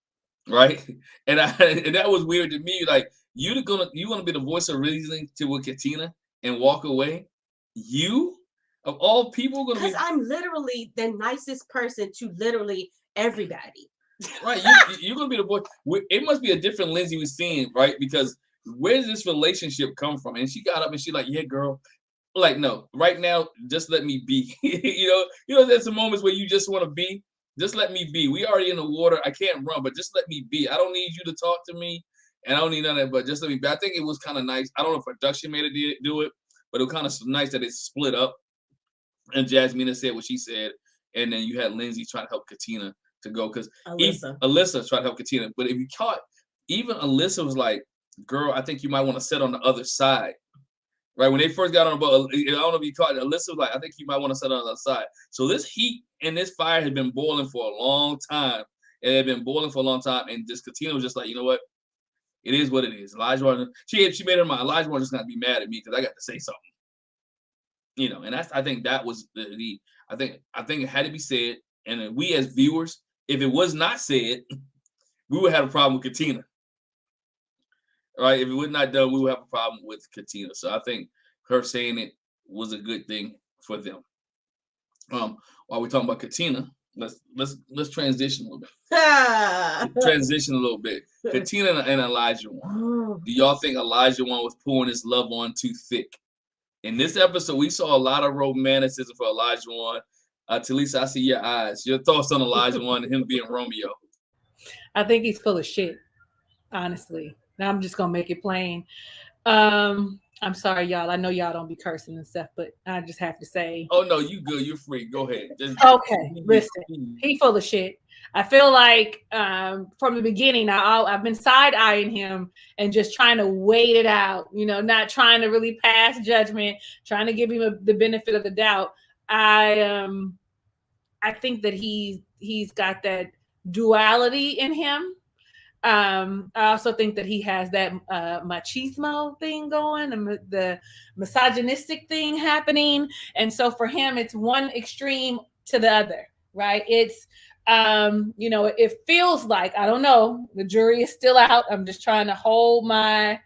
Speaker 1: right? And that was weird to me. Like you gonna be the voice of reason to Katina and walk away. You of all people gonna be.
Speaker 4: Because I'm literally the nicest person to literally everybody.
Speaker 1: Right, you're gonna be the boy. It must be a different Lindsay we're seeing, right? Because where does this relationship come from? And she got up and she like, yeah, girl. Like, no, right now, just let me be. you know, there's some moments where you just want to be. Just let me be. We already in the water. I can't run, but just let me be. I don't need you to talk to me, and I don't need none of that. But just let me be. I think it was kind of nice. I don't know if production made it do it, but it was kind of nice that it split up. And Jasmina said what she said, and then you had Lindsay trying to help Katina to go because Alyssa tried to help Katina. But if you caught, even Alyssa was like, girl, I think you might want to sit on the other side. Right? When they first got on the boat, I don't know if you caught it, Alyssa was like, I think you might want to sit on the other side. So this heat and this fire had been boiling for a long time. It had been boiling for a long time. And just Katina was just like, you know what? It is what it is. Elijah, she made her mind. Elijah was just gonna be mad at me because I got to say something. You know, and I think that was I think it had to be said. And we as viewers, if it was not said, we would have a problem with Katina. Right? If it was not done, we would have a problem with Katina. So I think her saying it was a good thing for them. While we're talking about Katina, let's transition a little bit. Transition a little bit. Katina and Elijah one. Do y'all think Elijah one was pouring his love on too thick? In this episode, we saw a lot of romanticism for Elijah. Talisa, I see your eyes. Your thoughts on Elijah and him being Romeo?
Speaker 3: I think he's full of shit, honestly. Now I'm just gonna make it plain. I'm sorry, y'all. I know y'all don't be cursing and stuff, but I just have to say.
Speaker 1: Oh no, you good. You're free. Go ahead.
Speaker 3: Okay, listen. He full of shit. I feel like from the beginning, I've been side-eyeing him and just trying to wait it out. You know, not trying to really pass judgment, trying to give him the benefit of the doubt. I think that he's got that duality in him. I also think that he has that machismo thing going, the misogynistic thing happening. And so for him, it's one extreme to the other, right? It's, it feels like, I don't know, the jury is still out. I'm just trying to hold my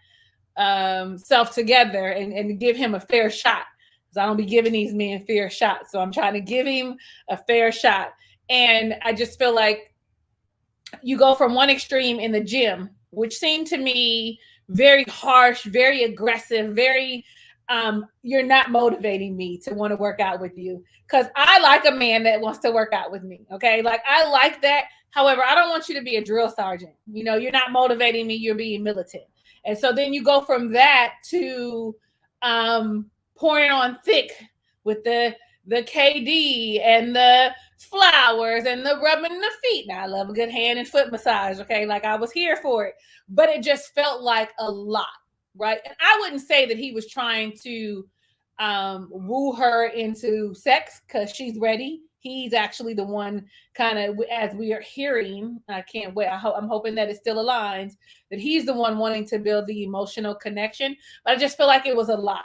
Speaker 3: self together and give him a fair shot. Because I don't be giving these men fair shots. So I'm trying to give him a fair shot. And I just feel like you go from one extreme in the gym, which seemed to me very harsh, very aggressive, very, you're not motivating me to want to work out with you. Because I like a man that wants to work out with me. Okay. Like I like that. However, I don't want you to be a drill sergeant. You know, you're not motivating me. You're being militant. And so then you go from that to pouring on thick with the KD and the flowers and the rubbing the feet. Now I love a good hand and foot massage. Okay. Like I was here for it, but it just felt like a lot. Right. And I wouldn't say that he was trying to woo her into sex because she's ready. He's actually the one kind of, as we are hearing, I can't wait. I'm hoping that it still aligns, that he's the one wanting to build the emotional connection. But I just feel like it was a lot.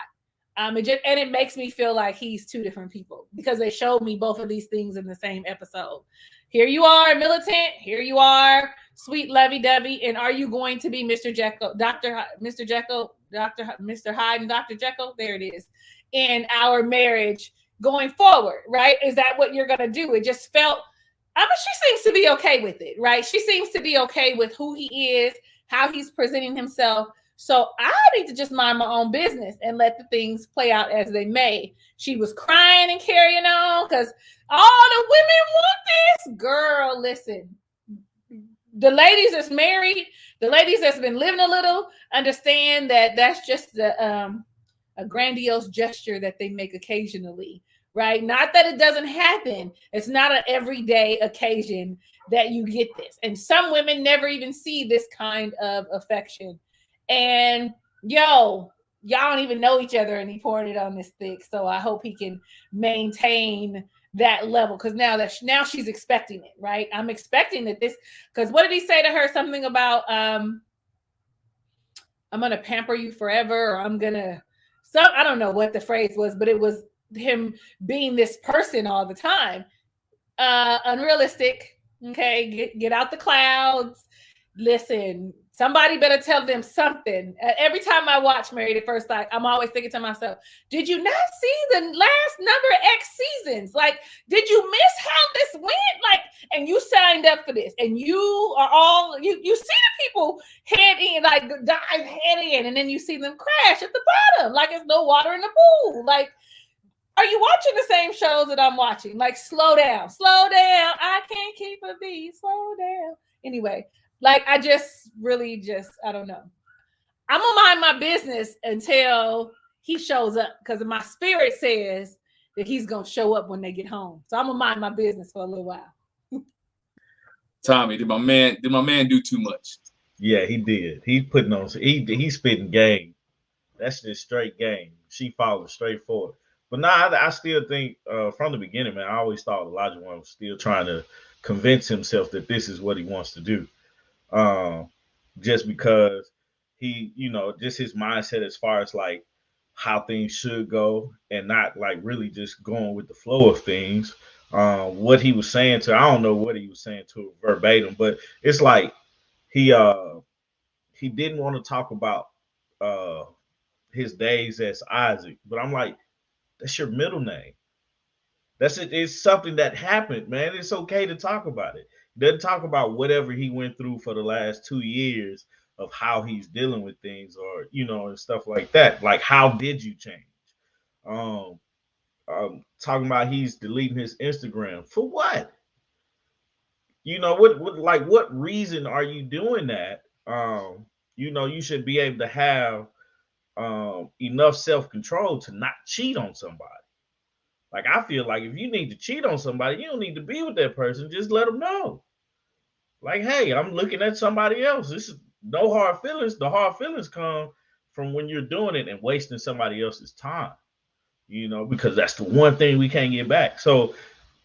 Speaker 3: It makes me feel like he's two different people because they showed me both of these things in the same episode. Here you are, militant. Here you are, sweet lovey-dovey. And are you going to be Mr. Jekyll, Mr. Jekyll, Mr. Hyde and Dr. Jekyll? There it is. In our marriage going forward, right? Is that what you're going to do? It just felt, she seems to be okay with it, right? She seems to be okay with who he is, how he's presenting himself. So I need to just mind my own business and let the things play out as they may. She was crying and carrying on because all the women want this. Girl, listen. The ladies that's married, the ladies that's been living a little, understand that that's just a grandiose gesture that they make occasionally, right? Not that it doesn't happen. It's not an everyday occasion that you get this. And some women never even see this kind of affection. And y'all don't even know each other and he poured it on this thick. So I hope he can maintain that level because now she's expecting it, right? I'm expecting that this, because what did he say to her? Something about I'm gonna pamper you forever, or I don't know what the phrase was, but it was him being this person all the time. Unrealistic. Okay, get out the clouds. Listen, somebody better tell them something. Every time I watch Married at First Sight, I'm always thinking to myself, did you not see the last number of X seasons? Like, did you miss how this went? Like, and you signed up for this, and you are all, you see the people head in, like dive head in, and then you see them crash at the bottom, like it's no water in the pool. Like, are you watching the same shows that I'm watching? Like, slow down. I can't keep a beat. Slow down. Anyway. Like, I don't know. I'm going to mind my business until he shows up because my spirit says that he's going to show up when they get home. So I'm going to mind my business for a little while.
Speaker 1: Tommy, did my man do too much?
Speaker 2: Yeah, he did. He's spitting game. That's just straight game. She followed straight forward. But I still think from the beginning, man, I always thought Elijah was still trying to convince himself that this is what he wants to do. Just because he, just his mindset as far as like how things should go and not like really just going with the flow of things. What he was saying I don't know what he was saying to her verbatim, but it's like he didn't want to talk about his days as Isaac, but I'm like, that's your middle name. That's it. It's something that happened, man. It's okay to talk about it. Doesn't talk about whatever he went through for the last 2 years of how he's dealing with things or, and stuff like that. Like, how did you change? Um, talking about he's deleting his Instagram for what? What reason are you doing that? You should be able to have enough self control to not cheat on somebody. Like I feel like if you need to cheat on somebody, you don't need to be with that person. Just let them know. Like, hey, I'm looking at somebody else. This is no hard feelings. The hard feelings come from when you're doing it and wasting somebody else's time. Because that's the one thing we can't get back. So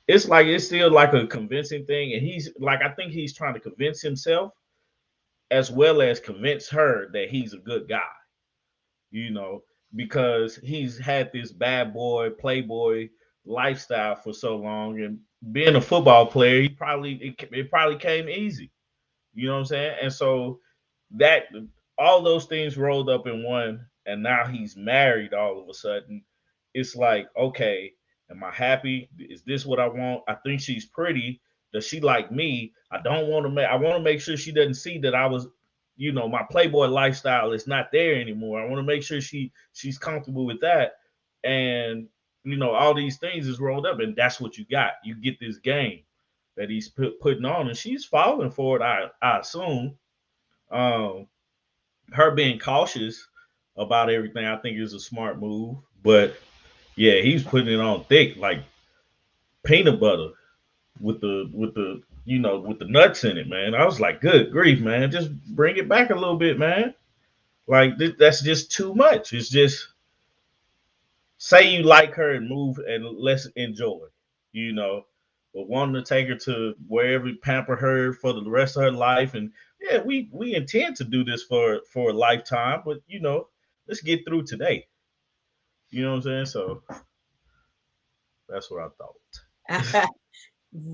Speaker 2: it's still like a convincing thing, and he's like, I think he's trying to convince himself as well as convince her that he's a good guy. Because he's had this bad boy, playboy lifestyle for so long, and being a football player, it probably came easy. You know what I'm saying? And so that all those things rolled up in one, and now he's married all of a sudden. It's like, okay, am I happy? Is this what I want? I think she's pretty. Does she like me? I want to make sure she doesn't see that I was, my playboy lifestyle is not there anymore. I want to make sure she's comfortable with that. And all these things is rolled up, and that's what you got. You get this game that he's putting on, and she's falling for it. I assume. Her being cautious about everything, I think, is a smart move. But yeah, he's putting it on thick, like peanut butter with the nuts in it, man. I was like, good grief, man, just bring it back a little bit, man. Like that's just too much. It's just say you like her and move and let's enjoy, you know. But wanting to take her to wherever, pamper her for the rest of her life, and yeah, we intend to do this for a lifetime, but let's get through today. You know what I'm saying? So that's what I thought.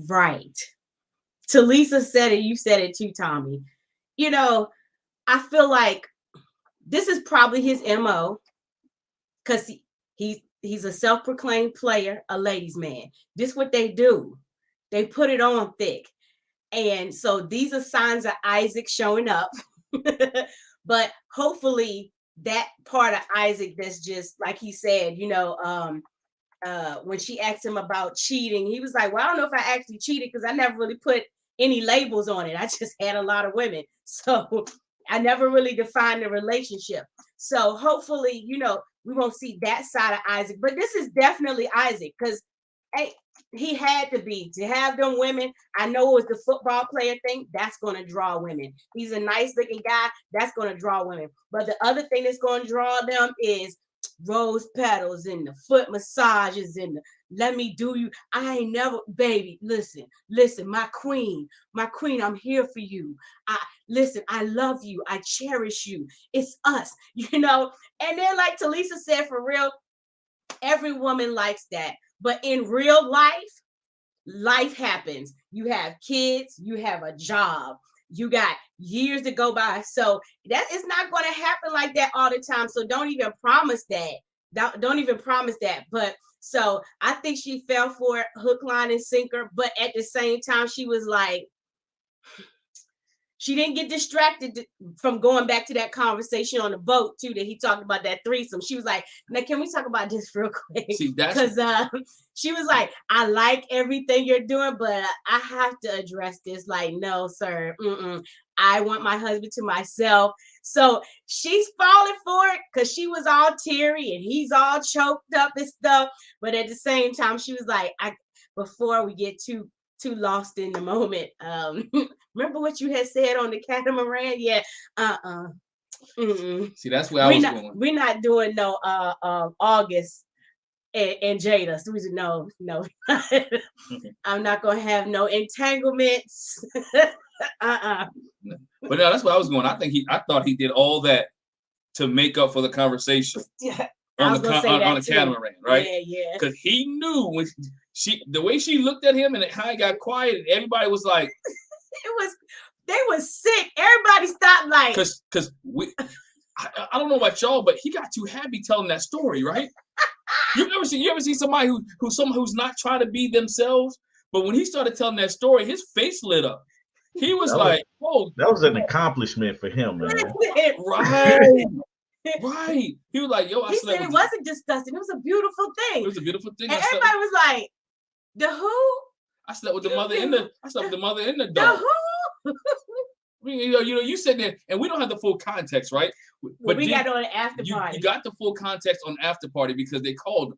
Speaker 4: Right. Talisa said it. You said it too, Tommy. I feel like this is probably his MO, because he's a self-proclaimed player, a ladies' man. This is what they do. They put it on thick. And so these are signs of Isaac showing up. But hopefully that part of Isaac that's just, like he said, when she asked him about cheating, he was like, well, I don't know if I actually cheated because I never really put any labels on it. I just had a lot of women. So I never really defined the relationship. So hopefully, we won't see that side of Isaac. But this is definitely Isaac, because he had to have them women. I know it was the football player thing. That's going to draw women. He's a nice looking guy. That's going to draw women. But the other thing that's going to draw them is rose petals and the foot massages and the, let me do you. I ain't never, baby, listen, my queen, I'm here for you. I love you. I cherish you. It's us, And then, like Talisa said, for real, every woman likes that. But in real life happens. You have kids, you have a job, you got years to go by. So that is not going to happen like that all the time. So don't even promise that. Don't even promise that. But so I think she fell for it, hook, line, and sinker. But at the same time, she was like, she didn't get distracted from going back to that conversation on the boat too, that he talked about that threesome. She was like, now can we talk about this real quick? Because she was like, I like everything you're doing, but I have to address this. Like, no, sir. I want my husband to myself. So she's falling for it because she was all teary and he's all choked up and stuff. But at the same time, she was like, before we get too lost in the moment. Remember what you had said on the catamaran? Yeah.
Speaker 1: See, that's where I was going.
Speaker 4: We're not doing no August and Jada. So we said, no. I'm not gonna have no entanglements.
Speaker 1: But no, that's where I was going. I thought he did all that to make up for the conversation.
Speaker 4: Yeah.
Speaker 1: On the catamaran, right?
Speaker 4: Yeah.
Speaker 1: Because he knew when the way she looked at him and how he got quiet, and everybody was like,
Speaker 4: they was sick. Everybody stopped, like,
Speaker 1: because I don't know about y'all, but he got too happy telling that story, right? You ever see somebody who's not trying to be themselves, but when he started telling that story, his face lit up. He was like, "Whoa!"
Speaker 2: That was an accomplishment for him, man.
Speaker 1: Right. Right. He was like, yo,
Speaker 4: he said it wasn't disgusting. It was a beautiful thing.
Speaker 1: It was a beautiful thing.
Speaker 4: And everybody was like, the who?
Speaker 1: I slept with the mother and the dog.
Speaker 4: The who?
Speaker 1: You said that, and we don't have the full context, right?
Speaker 4: But we got on an after party.
Speaker 1: You got the full context on after party because they called him.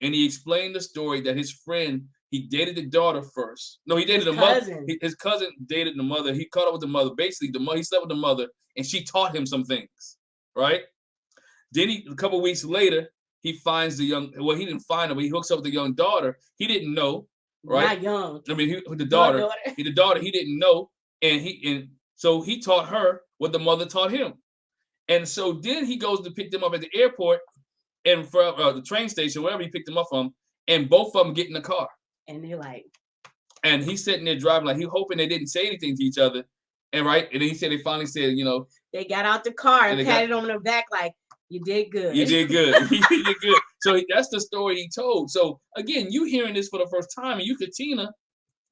Speaker 1: And he explained the story that his friend, he dated the daughter first. No, he dated the mother. His cousin dated the mother. He caught up with the mother. Basically, he slept with the mother, and she taught him some things, right? Then a couple weeks later, he finds he didn't find her, but he hooks up with the young daughter. He didn't know, right?
Speaker 4: Not young.
Speaker 1: I mean, the daughter. The daughter, he didn't know. And so he taught her what the mother taught him. And so then he goes to pick them up at the airport and from the train station, wherever he picked them up from, and both of them get in the car.
Speaker 4: And they're like,
Speaker 1: and he's sitting there driving, like he hoping they didn't say anything to each other. And right, and then he said they finally said,
Speaker 4: they got out the car and patted on the back like, you did good.
Speaker 1: You did good. You did good. So that's the story he told. So again, you hearing this for the first time, and you, Katina,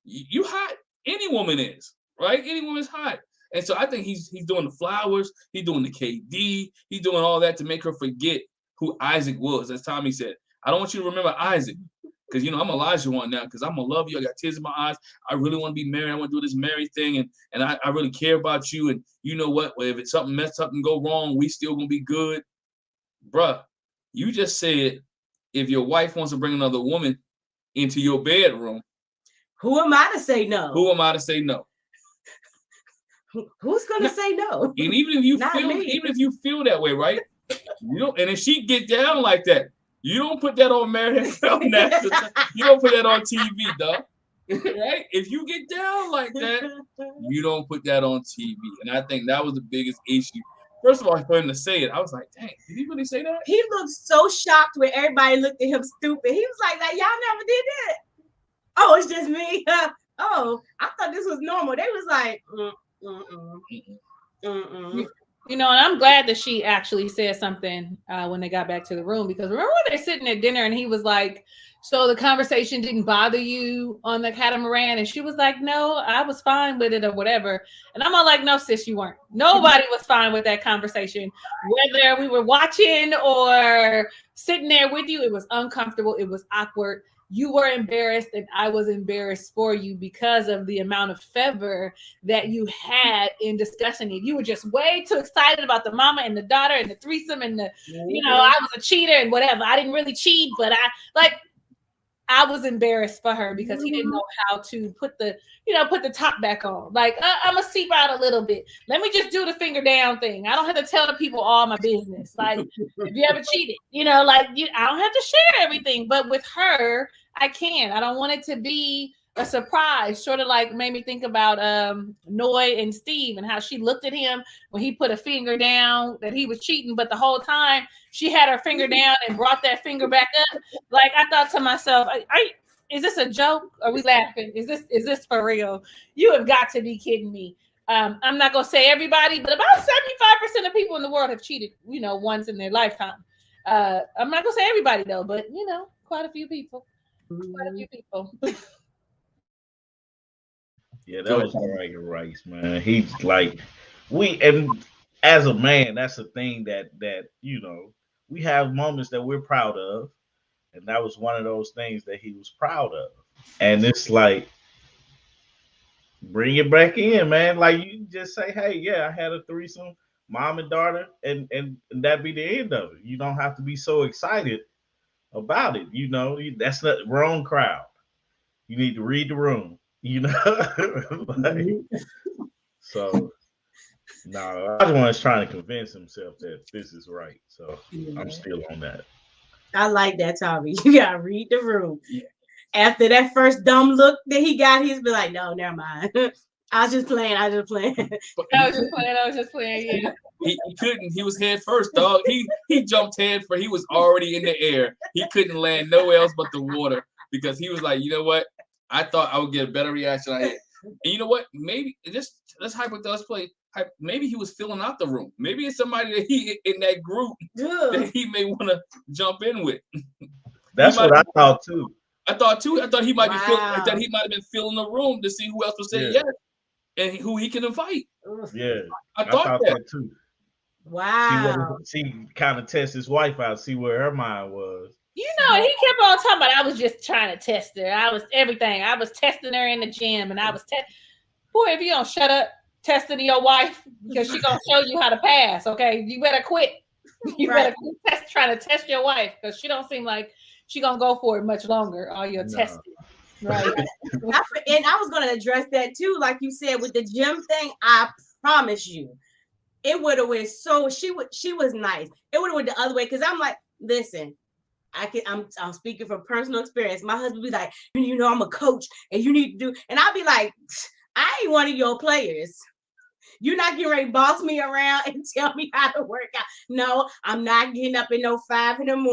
Speaker 1: you hot. Any woman is, right? Any woman's hot. And so I think he's doing the flowers, he's doing the KD, he's doing all that to make her forget who Isaac was. As Tommy said, I don't want you to remember Isaac. Because, I'm Elijah one now, because I'm going to love you. I got tears in my eyes. I really want to be married. I want to do this married thing. And I really care about you. And you know what? If it's something messed up and go wrong, we still going to be good. Bruh, you just said if your wife wants to bring another woman into your bedroom.
Speaker 4: Who am I to say no?
Speaker 1: Who am I to say no?
Speaker 4: Who's going to say no?
Speaker 1: And even if you feel that way, right? And if she get down like that, you don't put that on Married at First National. You don't put that on TV, dog. Right? If you get down like that, you don't put that on TV. And I think that was the biggest issue. First of all, for him to say it, I was like, dang, did he really say that?
Speaker 4: He looked so shocked when everybody looked at him stupid. He was like, y'all never did that. Oh, it's just me. Oh, I thought this was normal. They was like,
Speaker 3: And I'm glad that she actually said something when they got back to the room, because remember when they're sitting at dinner and he was like, so the conversation didn't bother you on the catamaran? And she was like, no, I was fine with it or whatever. And I'm all like, no, sis, you weren't. Nobody was fine with that conversation. Whether we were watching or sitting there with you, it was uncomfortable. It was awkward. You were embarrassed and I was embarrassed for you because of the amount of fervor that you had in discussing it. You were just way too excited about the mama and the daughter and the threesome and I was a cheater and whatever. I didn't really cheat, but I was embarrassed for her because he didn't know how to put the top back on. Like, I'm gonna seep out a little bit. Let me just do the finger down thing. I don't have to tell the people all my business. Like, if you ever cheated, I don't have to share everything. But with her, I can. I don't want it to be a surprise. Sort of like made me think about Noy and Steve and how she looked at him when he put a finger down that he was cheating, but the whole time she had her finger down and brought that finger back up. Like, I thought to myself, is this a joke? Are we laughing? Is this for real? You have got to be kidding me. I'm not gonna say everybody, but about 75% of people in the world have cheated, once in their lifetime. I'm not gonna say everybody though, but quite a few people.
Speaker 2: Yeah, that was Greg Rice, man. He's like, and as a man, that's a thing that we have moments that we're proud of, and that was one of those things that he was proud of. And it's like, bring it back in, man. Like, you just say, hey, yeah, I had a threesome, mom and daughter, and that be the end of it. You don't have to be so excited about it. That's not wrong crowd. You need to read the room. So no, I was trying to convince himself that this is right. So I'm still on that.
Speaker 4: I like that, Tommy. You gotta read the room. Yeah. After that first dumb look that he got, he's be like, no, never mind. I was just playing. I was just playing. Yeah.
Speaker 1: He couldn't. He was head first, dog. He jumped head first. He was already in the air. He couldn't land nowhere else but the water because he was like, you know what? I thought I would get a better reaction. And you know what? Maybe let's hypothesize play. Maybe he was filling out the room. Maybe it's somebody that he in that group that he may want to jump in with.
Speaker 2: That's what I thought too.
Speaker 1: I thought he might be filling. I thought he might have been filling the room to see who else would say yes and who he can invite.
Speaker 2: Yeah,
Speaker 1: I thought that
Speaker 2: too.
Speaker 4: Wow.
Speaker 2: She kind of test his wife out, see where her mind was.
Speaker 3: You know, he kept on talking about I was just trying to test her. I was everything. I was testing her in the gym, and I was boy, if you don't shut up testing your wife, because she gonna show you how to pass. Okay, you better quit. You better quit trying to test your wife, because she don't seem like she gonna go for it much longer. All your testing, right?
Speaker 4: And I was gonna address that too, like you said with the gym thing. I promise you, it would have went so. She was nice. It would have went the other way, because I'm like, listen. I'm speaking from personal experience. My husband be like, you know, I'm a coach and you need to do, and I'll be like, I ain't one of your players. You're not getting ready to boss me around and tell me how to work out. No, I'm not getting up at no 5 a.m.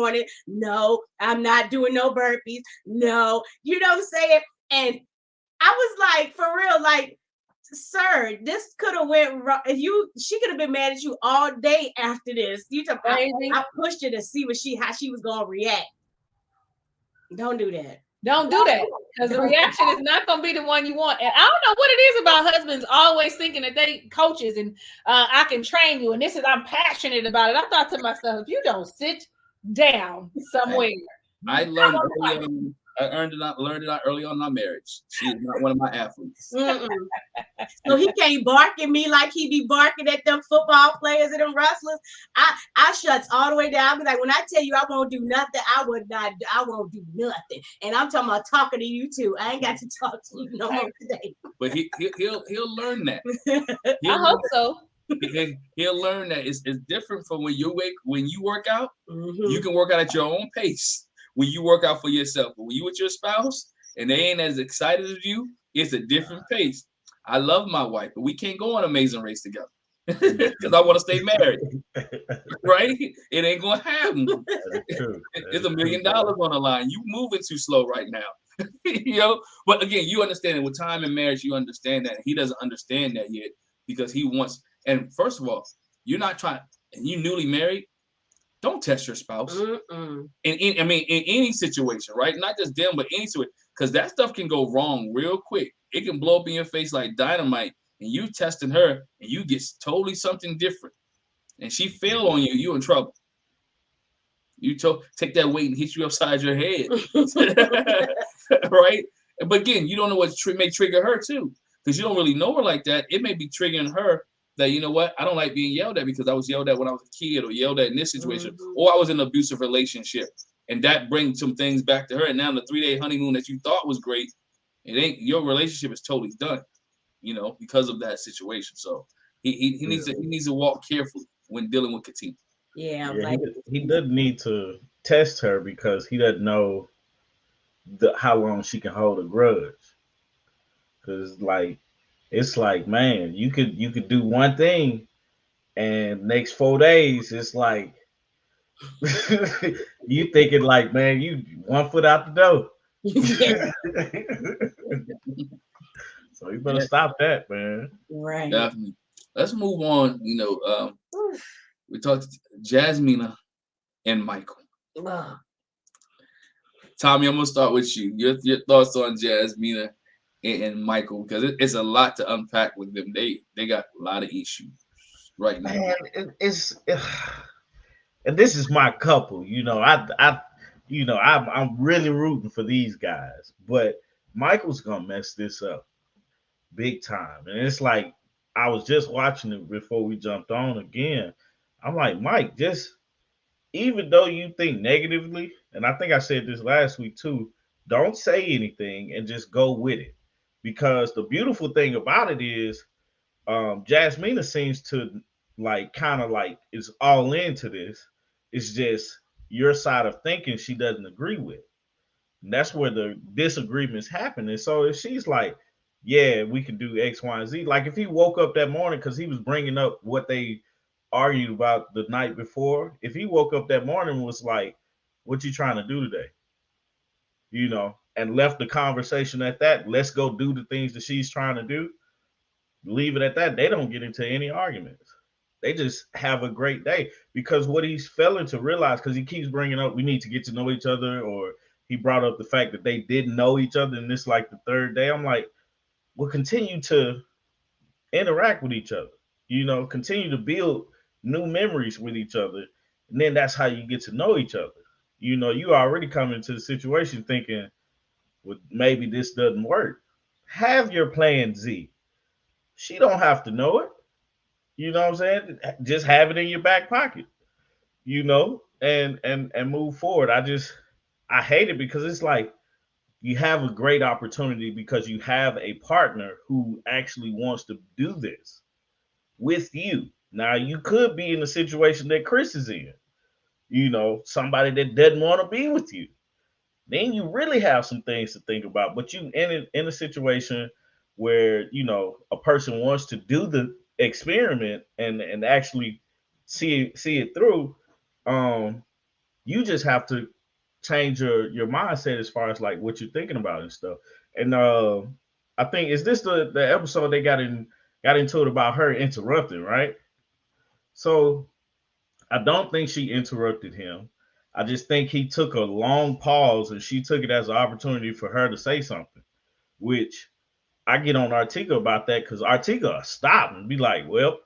Speaker 4: No, I'm not doing no burpees. No, you know what I'm saying? And I was like, for real, like, sir, this could have went wrong. She could have been mad at you all day after this. I pushed her to see how she was gonna react. Don't do that.
Speaker 3: Don't do that, because the reaction is not gonna be the one you want. And I don't know what it is about husbands always thinking that they coaches and I can train you, and I'm passionate about it. I thought to myself, if you don't sit down somewhere.
Speaker 1: I learned early on. Learned it out early on in our marriage. She is not one of my athletes.
Speaker 4: So he can't bark at me like he be barking at them football players and them wrestlers. I shuts all the way down. I be like, when I tell you I won't do nothing, I won't do nothing. And I'm talking to you too. I ain't got to talk to you no more today.
Speaker 1: But he'll learn that.
Speaker 3: I hope so.
Speaker 1: He'll learn that it's different from when you work out. Mm-hmm. You can work out at your own pace. When you work out for yourself, but when you with your spouse and they ain't as excited as you, it's a different pace. I love my wife, but we can't go on Amazing Race together because I want to stay married. Right? It ain't gonna happen. It's $1 million on the line. You moving too slow right now. But again, you understand it with time and marriage. You understand that he doesn't understand that yet because he wants. And first of all, you're not trying. And you newly married. Don't test your spouse. In any situation, right? Not just them, but any situation, because that stuff can go wrong real quick. It can blow up in your face like dynamite, and you testing her, and you get totally something different, and she fail on you. You in trouble. You take that weight and hit you upside your head, right? But again, you don't know what may trigger her too, because you don't really know her like that. It may be triggering her. That, you know what, I don't like being yelled at because I was yelled at when I was a kid or yelled at in this situation, or I was in an abusive relationship, and that brings some things back to her. And now the 3-day honeymoon that you thought was great, your relationship is totally done, because of that situation. So he needs to walk carefully when dealing with Katina.
Speaker 4: Yeah,
Speaker 2: he doesn't need to test her because he doesn't know how long she can hold a grudge. Because it's like, man, you could do one thing, and next 4 days, it's like you thinking like, man, you 1 foot out the door. Yeah. So you better stop that, man.
Speaker 4: Right.
Speaker 1: Definitely. Let's move on. We talked to Jasmina and Michael. Tommy, I'm gonna start with you. Your thoughts on Jasmina and Michael, because it's a lot to unpack with them. They got a lot of issues right now.
Speaker 2: Man, and this is my couple. I'm really rooting for these guys, but Michael's gonna mess this up big time. And it's like I was just watching it before we jumped on again. I'm like, Mike, just even though you think negatively, and I think I said this last week too, don't say anything and just go with it. Because the beautiful thing about it is Jasmina seems to kind of is all into this. It's just your side of thinking she doesn't agree with. And that's where the disagreements happen. And so if she's like, yeah, we can do X, Y, and Z. Like if he woke up that morning, because he was bringing up what they argued about the night before. If he woke up that morning and was like, what you trying to do today? And left the conversation at that. Let's go do the things that she's trying to do. Leave it at that. They don't get into any arguments. They just have a great day, because what he's failing to realize, because he keeps bringing up, we need to get to know each other, or he brought up the fact that they didn't know each other and this the third day. I'm like, we'll continue to interact with each other, continue to build new memories with each other, and then that's how you get to know each other. You already come into the situation thinking, well, maybe this doesn't work. Have your plan Z. She don't have to know it. You know what I'm saying? Just have it in your back pocket. And move forward. I hate it because it's like you have a great opportunity because you have a partner who actually wants to do this with you. Now you could be in the situation that Chris is in. Somebody that doesn't want to be with you. Then you really have some things to think about. But you in a situation where a person wants to do the experiment and actually see it through. Um, you just have to change your mindset as far as like what you're thinking about and stuff. And I think is this the episode they got into it about her interrupting, right? So I don't think she interrupted him. I just think he took a long pause and she took it as an opportunity for her to say something, which I get on Artiga about that because Artiga stop and be like, well,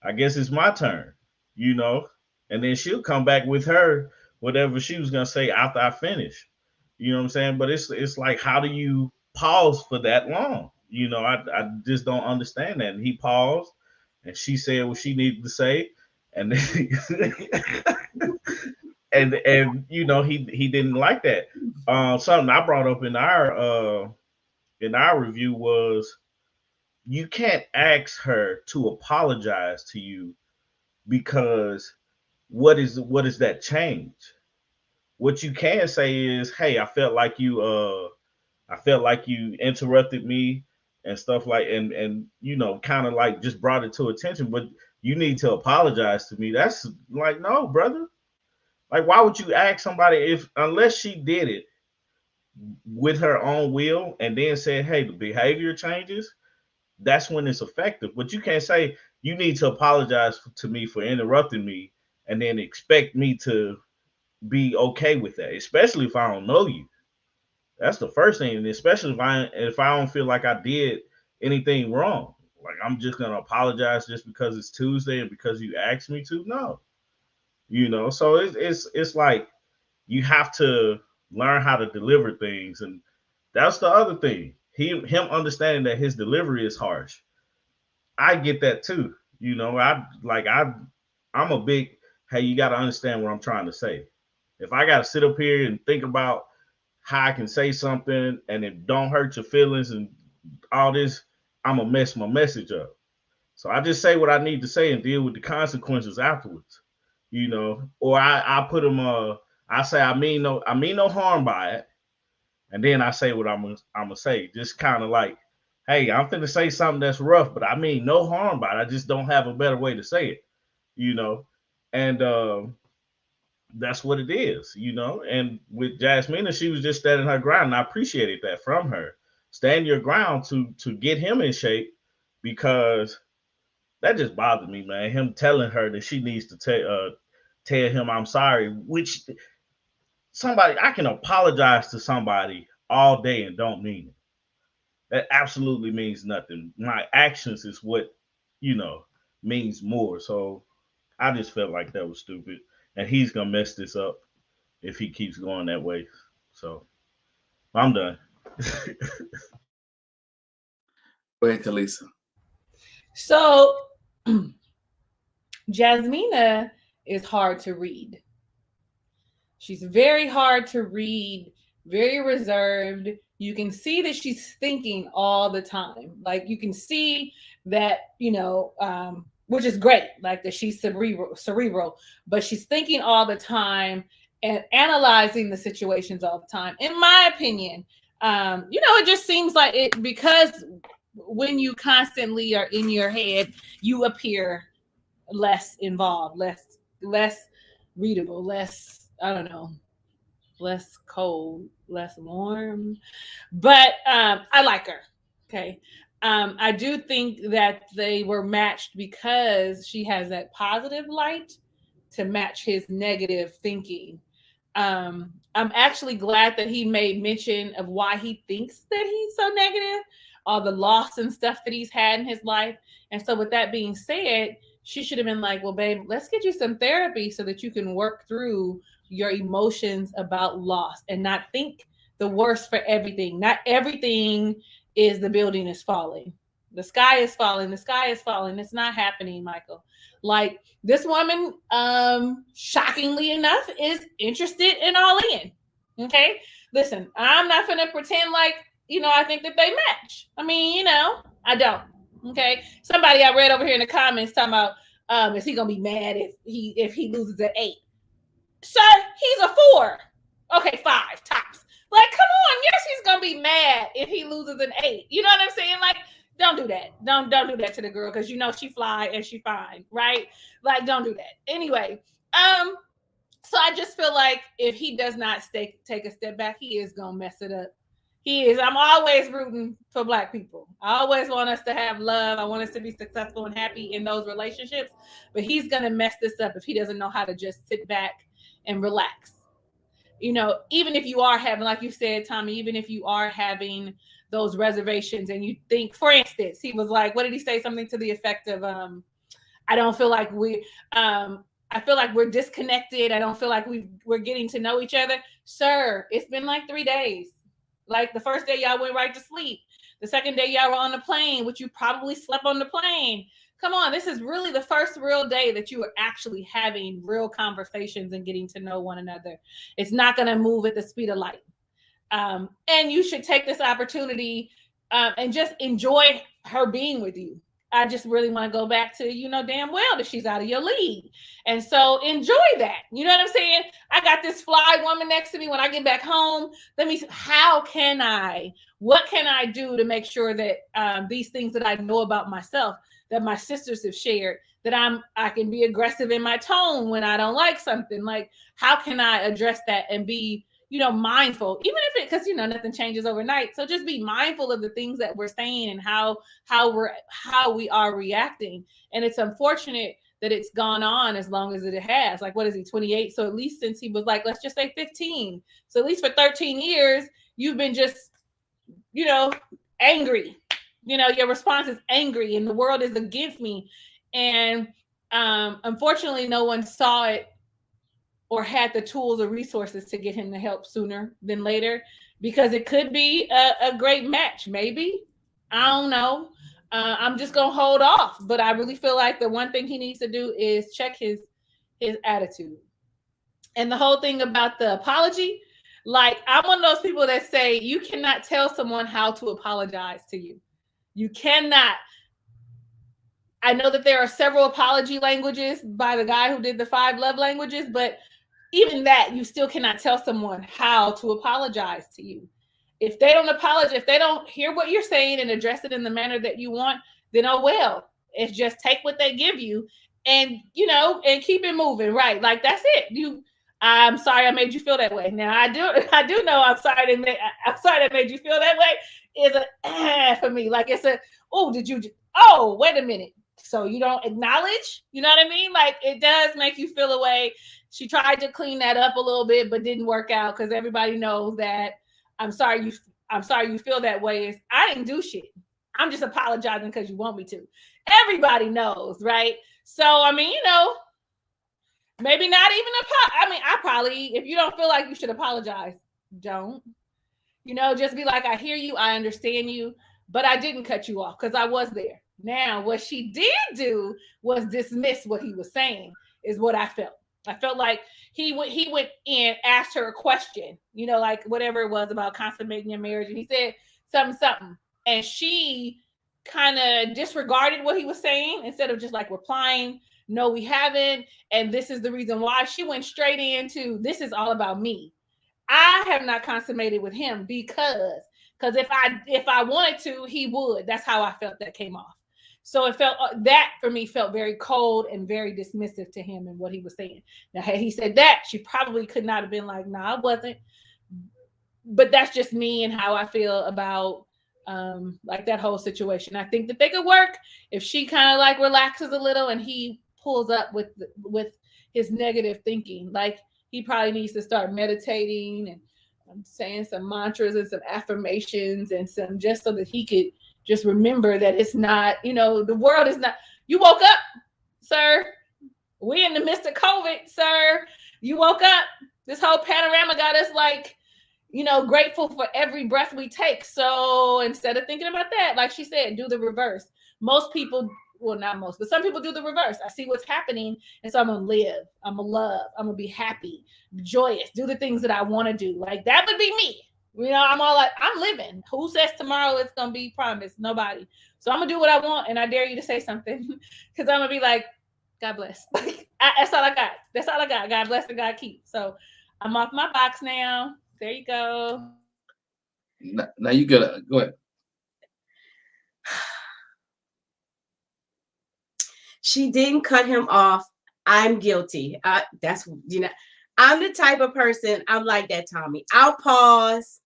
Speaker 2: I guess it's my turn, you know? And then she'll come back with her whatever she was gonna say after I finish. You know what I'm saying? But it's like how do you pause for that long? I just don't understand that. And he paused and she said what she needed to say. And then and he didn't like that. Something I brought up in our review was you can't ask her to apologize to you because what is that change? What you can say is, hey, I felt like you interrupted me and stuff like and kind of like just brought it to attention, but you need to apologize to me. That's like, no, brother. Like, why would you ask somebody if unless she did it with her own will and then said, hey, the behavior changes, that's when it's effective. But you can't say you need to apologize to me for interrupting me and then expect me to be okay with that, especially if I don't know you. That's the first thing, and especially if I don't feel like I did anything wrong. Like I'm just gonna apologize just because it's Tuesday and because you asked me to. No, So it's like you have to learn how to deliver things, and that's the other thing. Him understanding that his delivery is harsh. I get that too. I'm a big, hey, you got to understand what I'm trying to say. If I got to sit up here and think about how I can say something and it don't hurt your feelings and all this, I'm gonna mess my message up. So I just say what I need to say and deal with the consequences afterwards. Or I put them. I say I mean no harm by it, and then I say what I'm gonna say. Just kind of like, hey, I'm finna say something that's rough, but I mean no harm by it. I just don't have a better way to say it. You know, and that's what it is. And with Jasmina, she was just standing her ground, and I appreciated that from her. Stand your ground to get him in shape because that just bothered me, man. Him telling her that she needs to tell him I'm sorry, which somebody I can apologize to somebody all day and don't mean it. That absolutely means nothing. My actions is what you know means more. So I just felt like that was stupid, and he's gonna mess this up if he keeps going that way. So I'm done.
Speaker 1: Go ahead, Talisa.
Speaker 3: So Jasmina is hard to read. She's very hard to read, very reserved. You can see that she's thinking all the time. Like you can see that, which is great, like that she's cerebral, but she's thinking all the time and analyzing the situations all the time. In my opinion, it just seems like it because when you constantly are in your head, you appear less involved, less readable, less, I don't know, less cold, less warm. But I like her. Okay. I do think that they were matched because she has that positive light to match his negative thinking. I'm actually glad that he made mention of why he thinks that he's so negative, all the loss and stuff that he's had in his life. And so, with that being said, she should have been like, well, babe, let's get you some therapy so that you can work through your emotions about loss and not think the worst for everything. Not everything is the building is falling. The sky is falling. The sky is falling. It's not happening, Michael. Like this woman, shockingly enough, is interested in All In. Okay. Listen, I'm not gonna pretend like, I think that they match. I mean, I don't. Okay. Somebody I read over here in the comments talking about, is he gonna be mad if he loses at 8? Sir, he's a 4. Okay, 5 tops. Like, come on. Yes, he's gonna be mad if he loses an 8. You know what I'm saying? Like, don't do that. Don't do that to the girl, because she fly and she fine, right? Like, don't do that. Anyway, so I just feel like if he does not take a step back, he is gonna mess it up. He is. I'm always rooting for Black people. I always want us to have love. I want us to be successful and happy in those relationships. But he's gonna mess this up if he doesn't know how to just sit back and relax. Even if you are having, like you said, Tommy, even if you are having those reservations and you think, for instance, he was like, what did he say? Something to the effect of, I don't feel like I feel like we're disconnected. I don't feel like we're getting to know each other. Sir, it's been like 3 days. Like the first day y'all went right to sleep. The second day y'all were on the plane, which you probably slept on the plane. Come on, this is really the first real day that you are actually having real conversations and getting to know one another. It's not going to move at the speed of light. And you should take this opportunity and just enjoy her being with you. I just really want to go back to, damn well that she's out of your league. And so enjoy that. You know what I'm saying? I got this fly woman next to me when I get back home. What can I do to make sure that these things that I know about myself, that my sisters have shared, that I can be aggressive in my tone when I don't like something? Like, how can I address that and be, mindful, even if because nothing changes overnight. So just be mindful of the things that we're saying and how we are reacting. And it's unfortunate that it's gone on as long as it has. Like, what is he, 28? So at least since he was like, let's just say 15. So at least for 13 years, you've been just, angry. Your response is angry and the world is against me. And unfortunately, no one saw it or had the tools or resources to get him the help sooner than later, because it could be a great match. Maybe. I don't know. I'm just going to hold off. But I really feel like the one thing he needs to do is check his attitude. And the whole thing about the apology, like, I'm one of those people that say you cannot tell someone how to apologize to you. You cannot. I know that there are several apology languages by the guy who did the 5 love languages, but even that, you still cannot tell someone how to apologize to you. If they don't apologize, if they don't hear what you're saying and address it in the manner that you want, then oh well. It's just take what they give you and, and keep it moving, right? Like, that's it. I'm sorry I made you feel that way. Now I do know I'm sorry that made you feel that way is a for me. Like, it's wait a minute. So you don't acknowledge, you know what I mean? Like, it does make you feel a way. She tried to clean that up a little bit, but didn't work out, because everybody knows that I'm sorry you feel that way is I didn't do shit. I'm just apologizing because you want me to. Everybody knows, right? So, I mean, maybe not even I probably, if you don't feel like you should apologize, don't. Just be like, I hear you, I understand you, but I didn't cut you off because I was there. Now, what she did do was dismiss what he was saying, is what I felt. I felt like he went in, asked her a question, like whatever it was about consummating your marriage. And he said something. And she kind of disregarded what he was saying instead of just like replying, no, we haven't. And this is the reason why. She went straight into, this is all about me. I have not consummated with him because if I wanted to, he would. That's how I felt that came off. So it felt that for me felt very cold and very dismissive to him and what he was saying. Now, had he said that, she probably could not have been like, nah, I wasn't. But that's just me and how I feel about like that whole situation. I think that they could work if she kind of like relaxes a little and he pulls up with his negative thinking. Like, he probably needs to start meditating and saying some mantras and some affirmations and some, just so that he could just remember that it's not, the world is not, you woke up, sir. We in the midst of COVID, sir. You woke up. This whole panorama got us like, grateful for every breath we take. So instead of thinking about that, like she said, do the reverse. Most people, well, not most, but some people do the reverse. I see what's happening, and so I'm going to live. I'm going to love. I'm going to be happy, joyous, do the things that I want to do. Like, that would be me. I'm all like, I'm living. Who says tomorrow it's going to be promised? Nobody. So I'm going to do what I want, and I dare you to say something, because I'm going to be like, God bless. That's all I got. That's all I got. God bless and God keep. So I'm off my box now. There you go.
Speaker 1: Now you gotta go ahead.
Speaker 4: She didn't cut him off. I'm guilty. I'm the type of person, I'm like that, Tommy. I'll pause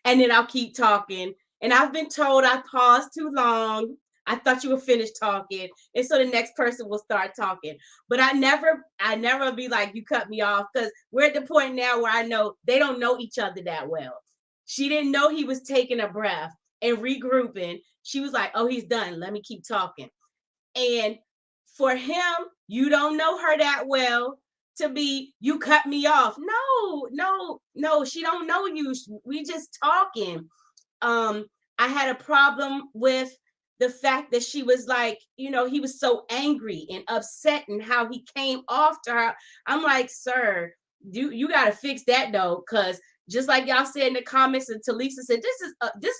Speaker 4: and then I'll keep talking. And I've been told I paused too long. I thought you were finished talking. And so the next person will start talking. But I never be like, you cut me off, because we're at the point now where I know they don't know each other that well. She didn't know he was taking a breath and regrouping. She was like, oh, he's done. Let me keep talking. And for him, you don't know her that well to be, you cut me off. No, she don't know you. We just talking. I had a problem with the fact that she was like, he was so angry and upset and how he came off to her. I'm like, sir, you got to fix that though. Cause just like y'all said in the comments, and Talisa said, this is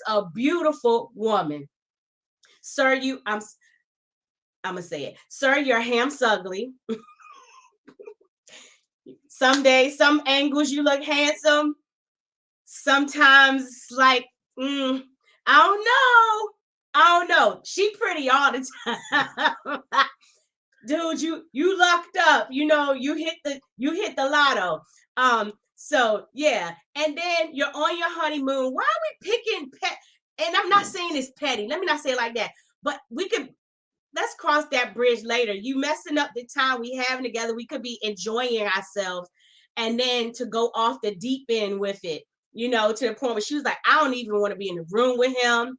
Speaker 4: a beautiful woman. Sir, I'm going to say it. Sir, your ham's ugly. Some days, some angles you look handsome. Sometimes like, I don't know. She pretty all the time. Dude, you lucked up. You hit the lotto. So yeah. And then you're on your honeymoon. Why are we picking pet? And I'm not saying it's petty. Let me not say it like that. But let's cross that bridge later. You messing up the time we having together. We could be enjoying ourselves. And then to go off the deep end with it, to the point where she was like, I don't even want to be in the room with him.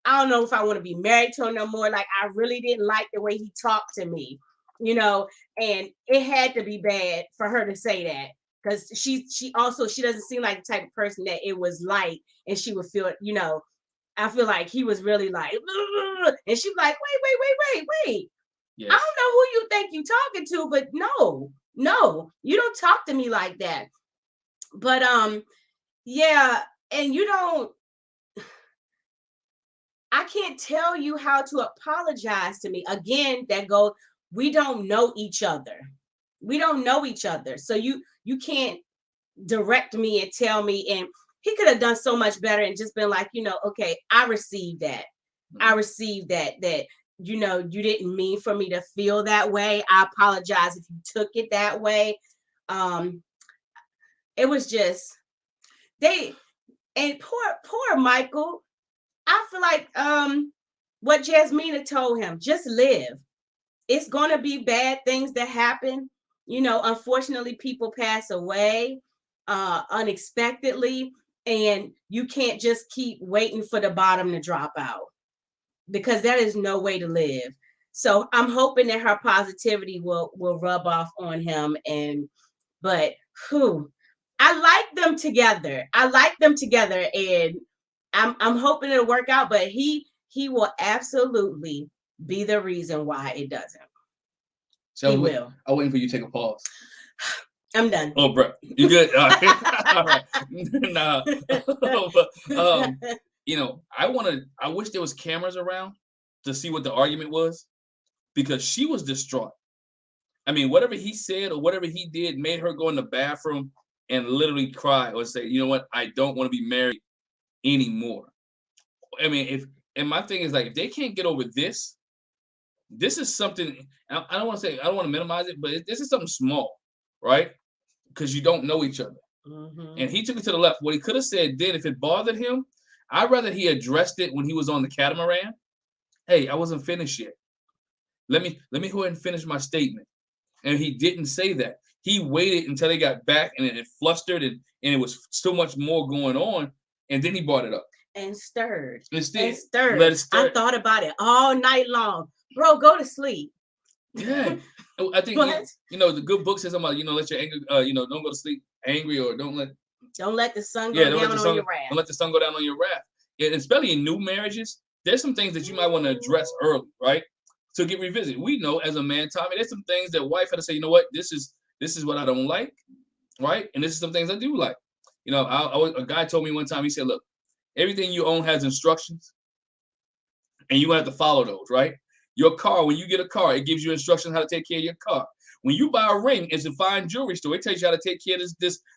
Speaker 4: I don't know if I want to be married to him no more. Like, I really didn't like the way he talked to me, and it had to be bad for her to say that, because she doesn't seem like the type of person that it was light, and she would feel, I feel like he was really like, and she's like, wait. Yes. I don't know who you think you talking to, but no, you don't talk to me like that. But, yeah. And I can't tell you how to apologize to me. Again, we don't know each other. So you can't direct me and tell me, and he could have done so much better and just been like, okay, I received that. That, you didn't mean for me to feel that way. I apologize if you took it that way. It was just, and poor Michael. I feel like what Jasmina told him, just live. It's going to be bad things that happen. Unfortunately, people pass away unexpectedly, and you can't just keep waiting for the bottom to drop out, because that is no way to live. So I'm hoping that her positivity will rub off on him. But I like them together. And I'm hoping it'll work out, but he will absolutely be the reason why it doesn't.
Speaker 1: So he will. I'm waiting for you to take a pause.
Speaker 4: I'm done.
Speaker 1: Oh, bro, you good? All right. Nah. But, I wish there was cameras around to see what the argument was, because she was distraught. I mean, whatever he said or whatever he did made her go in the bathroom and literally cry or say, you know what, I don't want to be married anymore. I mean, my thing is, like, if they can't get over this is something, I don't want to minimize it, but this is something small, right? Because you don't know each other. Mm-hmm. And he took it to the left. What he could have said then, if it bothered him, I'd rather he addressed it when he was on the catamaran. Hey, I wasn't finished yet. Let me go ahead and finish my statement. And he didn't say that. He waited until they got back, and it flustered, and it was so much more going on, and then he brought it up.
Speaker 4: And stirred.
Speaker 1: Let it
Speaker 4: stir. I thought about it all night long. Bro, go to sleep.
Speaker 1: Yeah. I think the good book says something about, let your anger, don't go to sleep angry, or don't let
Speaker 4: the sun go down on your wrath.
Speaker 1: Don't let the sun go down on your wrath. And especially in new marriages, there's some things that you might want to address early, right? To get revisited. We know as a man, Tommy, there's some things that wife had to say, you know what, this is what I don't like, right? And this is some things I do like. A guy told me one time, he said, look, everything you own has instructions, and you're going to have to follow those, right? Your car, when you get a car, it gives you instructions how to take care of your car. When you buy a ring, it's a fine jewelry store. It tells you how to take care of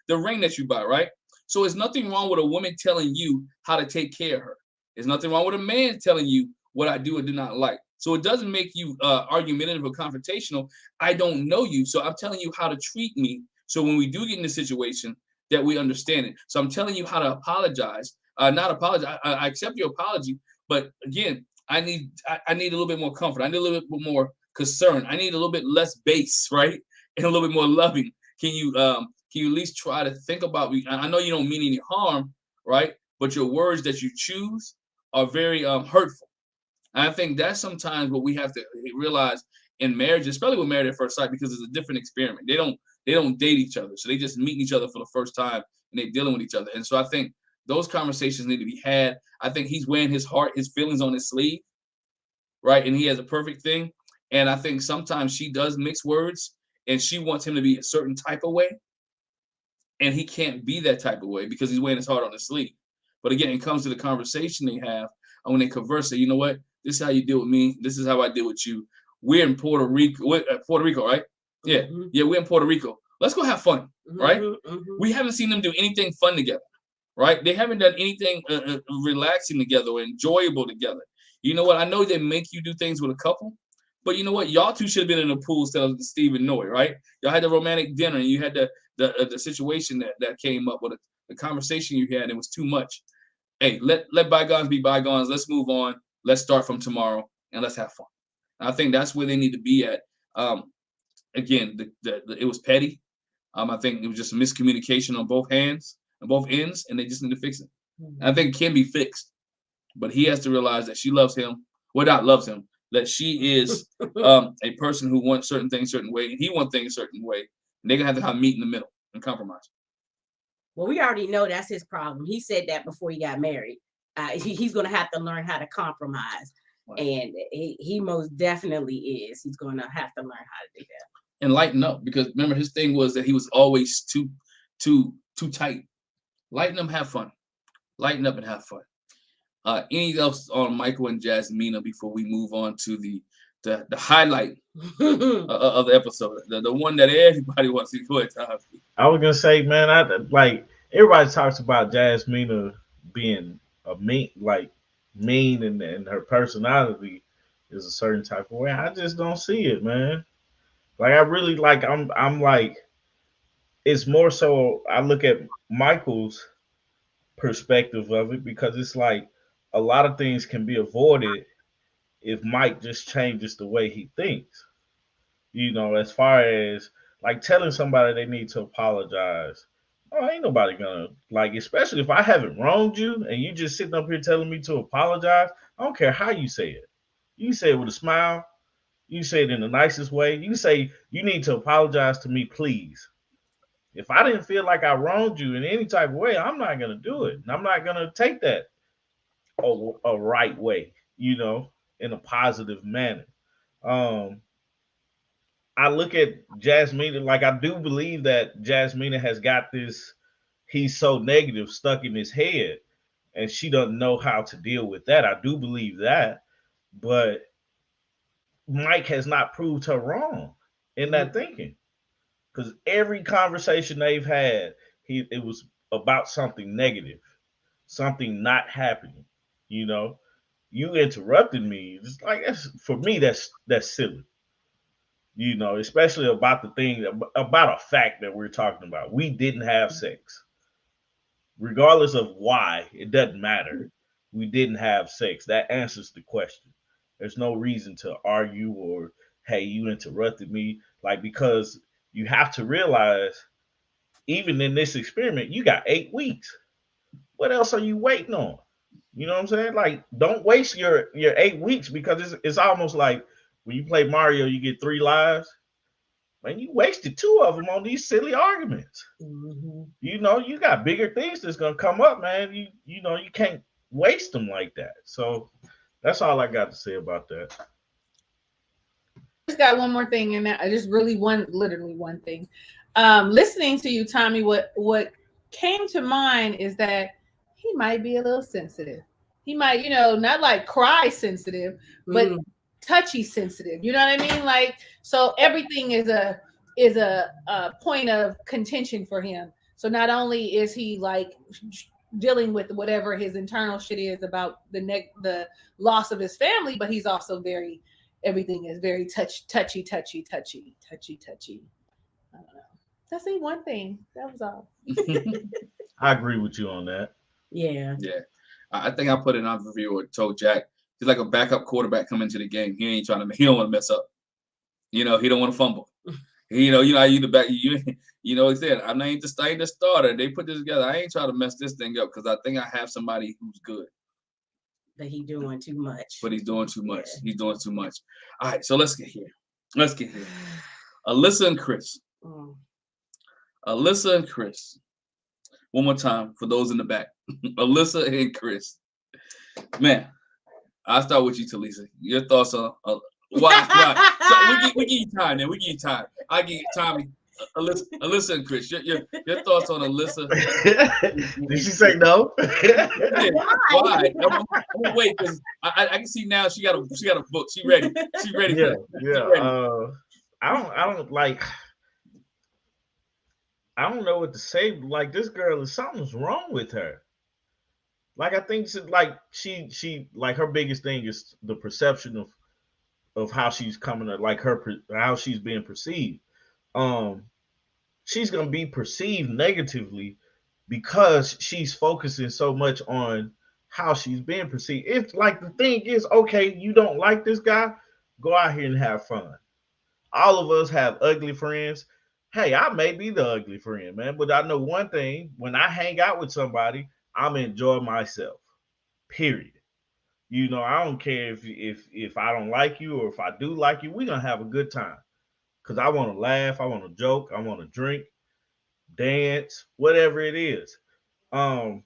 Speaker 1: the ring that you buy, right? So there's nothing wrong with a woman telling you how to take care of her. There's nothing wrong with a man telling you what I do or do not like. So it doesn't make you argumentative or confrontational. I don't know you, so I'm telling you how to treat me. So when we do get in this situation, that we understand it. So I'm telling you how to apologize. Not apologize. I accept your apology, but again, I need a little bit more comfort. I need a little bit more concern. I need a little bit less bass, right? And a little bit more loving. Can you at least try to think about me? I know you don't mean any harm, right? But your words that you choose are very hurtful. And I think that's sometimes what we have to realize in marriage, especially with Married at First Sight, because it's a different experiment. They don't date each other. So they just meet each other for the first time and they're dealing with each other. And so I think those conversations need to be had. I think he's wearing his heart, his feelings on his sleeve, right? And he has a perfect thing. And I think sometimes she does mix words and she wants him to be a certain type of way. And he can't be that type of way because he's wearing his heart on his sleeve. But again, it comes to the conversation they have. And when they converse, say, you know what? This is how you deal with me. This is how I deal with you. We're in Puerto Rico, right? Yeah. Mm-hmm. Yeah, we're in Puerto Rico. Let's go have fun, right? Mm-hmm. We haven't seen them do anything fun together. Right? They haven't done anything relaxing together or enjoyable together. You know what? I know they make you do things with a couple, but you know what? Y'all two should have been in the pool instead of Steve and Nora, right? Y'all had the romantic dinner and you had the situation that came up with the conversation you had. It was too much. Hey, let bygones be bygones. Let's move on. Let's start from tomorrow and let's have fun. And I think that's where they need to be at. Again, it was petty. I think it was just a miscommunication on both ends, and they just need to fix it. Mm-hmm. I think it can be fixed, but he has to realize that she loves him. Well, not loves him, that she is a person who wants certain things a certain way, and he wants things a certain way. And they're going to have to meet in the middle and compromise.
Speaker 4: Well, we already know that's his problem. He said that before he got married. He's going to have to learn how to compromise. Right. And he most definitely is. He's going to have to learn how to do that.
Speaker 1: And lighten up, because remember, his thing was that he was always too tight. Lighten up, have fun. Lighten up and have fun. Anything else on Michael and Jasmina before we move on to the highlight of the episode, the one that everybody wants to go ahead.
Speaker 2: I was gonna say, man, everybody talks about Jasmina being mean and her personality is a certain type of way. I just don't see it, man. Like I really I'm like, it's more so I look at Michael's perspective of it, because it's like a lot of things can be avoided if Mike just changes the way he thinks. As far as like telling somebody they need to apologize. Oh, ain't nobody gonna, especially if I haven't wronged you and you just sitting up here telling me to apologize. I don't care how you say it. You say it with a smile. You say it in the nicest way. You say you need to apologize to me, please. If I didn't feel like I wronged you in any type of way, I'm not gonna do it, and I'm not gonna take that a right way, in a positive manner. I look at Jasmina, I do believe that Jasmina has got this, he's so negative stuck in his head, and she doesn't know how to deal with that. I do believe that, but Mike has not proved her wrong in that thinking, because every conversation they've had, it was about something negative, something not happening. You interrupted me. It's for me, that's silly. Especially about the thing, about a fact that we're talking about. We didn't have sex. Regardless of why, it doesn't matter. We didn't have sex. That answers the question. There's no reason to argue or, hey, you interrupted me. Because you have to realize, even in this experiment, you got 8 weeks. What else are you waiting on? You know what I'm saying? Don't waste your 8 weeks, because it's almost like when you play Mario, you get 3 lives. Man, you wasted 2 of them on these silly arguments.
Speaker 4: Mm-hmm.
Speaker 2: You know, you got bigger things that's gonna come up, man. You know, you can't waste them like that. So that's all I got to say about that.
Speaker 3: Just got one more thing, and I just really literally one thing. Listening to you, Tommy, what came to mind is that he might be a little sensitive. He might, not like cry sensitive, but touchy sensitive. You know what I mean? Like, so everything is a point of contention for him. So not only is he like dealing with whatever his internal shit is about the loss of his family, but he's also everything is very touchy. I don't know. That's the one thing. That was all.
Speaker 2: I agree with you on that.
Speaker 4: Yeah.
Speaker 1: Yeah. I think I put it on review or told Jack, he's like a backup quarterback coming to the game. He don't want to mess up. He don't want to fumble. You know, you the back, he said, I ain't the starter. They put this together. I ain't trying to mess this thing up because I think I have somebody who's good.
Speaker 4: But he's doing too much.
Speaker 1: He's doing too much. All right, so let's get here. Alyssa and Chris. Alyssa and Chris. One more time for those in the back. Alyssa and Chris. Man, I'll start with you, Talisa. Your thoughts on why? So we give you time, man. We give you time. I give you Tommy, Alyssa and Chris. Your thoughts on Alyssa?
Speaker 2: Did she say no?
Speaker 1: Why? I'm gonna wait because I can see now she got a book. She ready. She ready.
Speaker 2: Yeah. I don't like. I don't know what to say. Like, this girl, something's wrong with her. Like, I think she like her biggest thing is the perception of how she's coming, like how she's being perceived. She's gonna be perceived negatively because she's focusing so much on how she's being perceived. If like the thing is, okay, you don't like this guy, go out here and have fun. All of us have ugly friends. Hey, I may be the ugly friend, man, but I know one thing: when I hang out with somebody, I'm enjoy myself. Period. I don't care if I don't like you or if I do like you, we're gonna have a good time. Cause I want to laugh, I want to joke, I want to drink, dance, whatever it is. Um,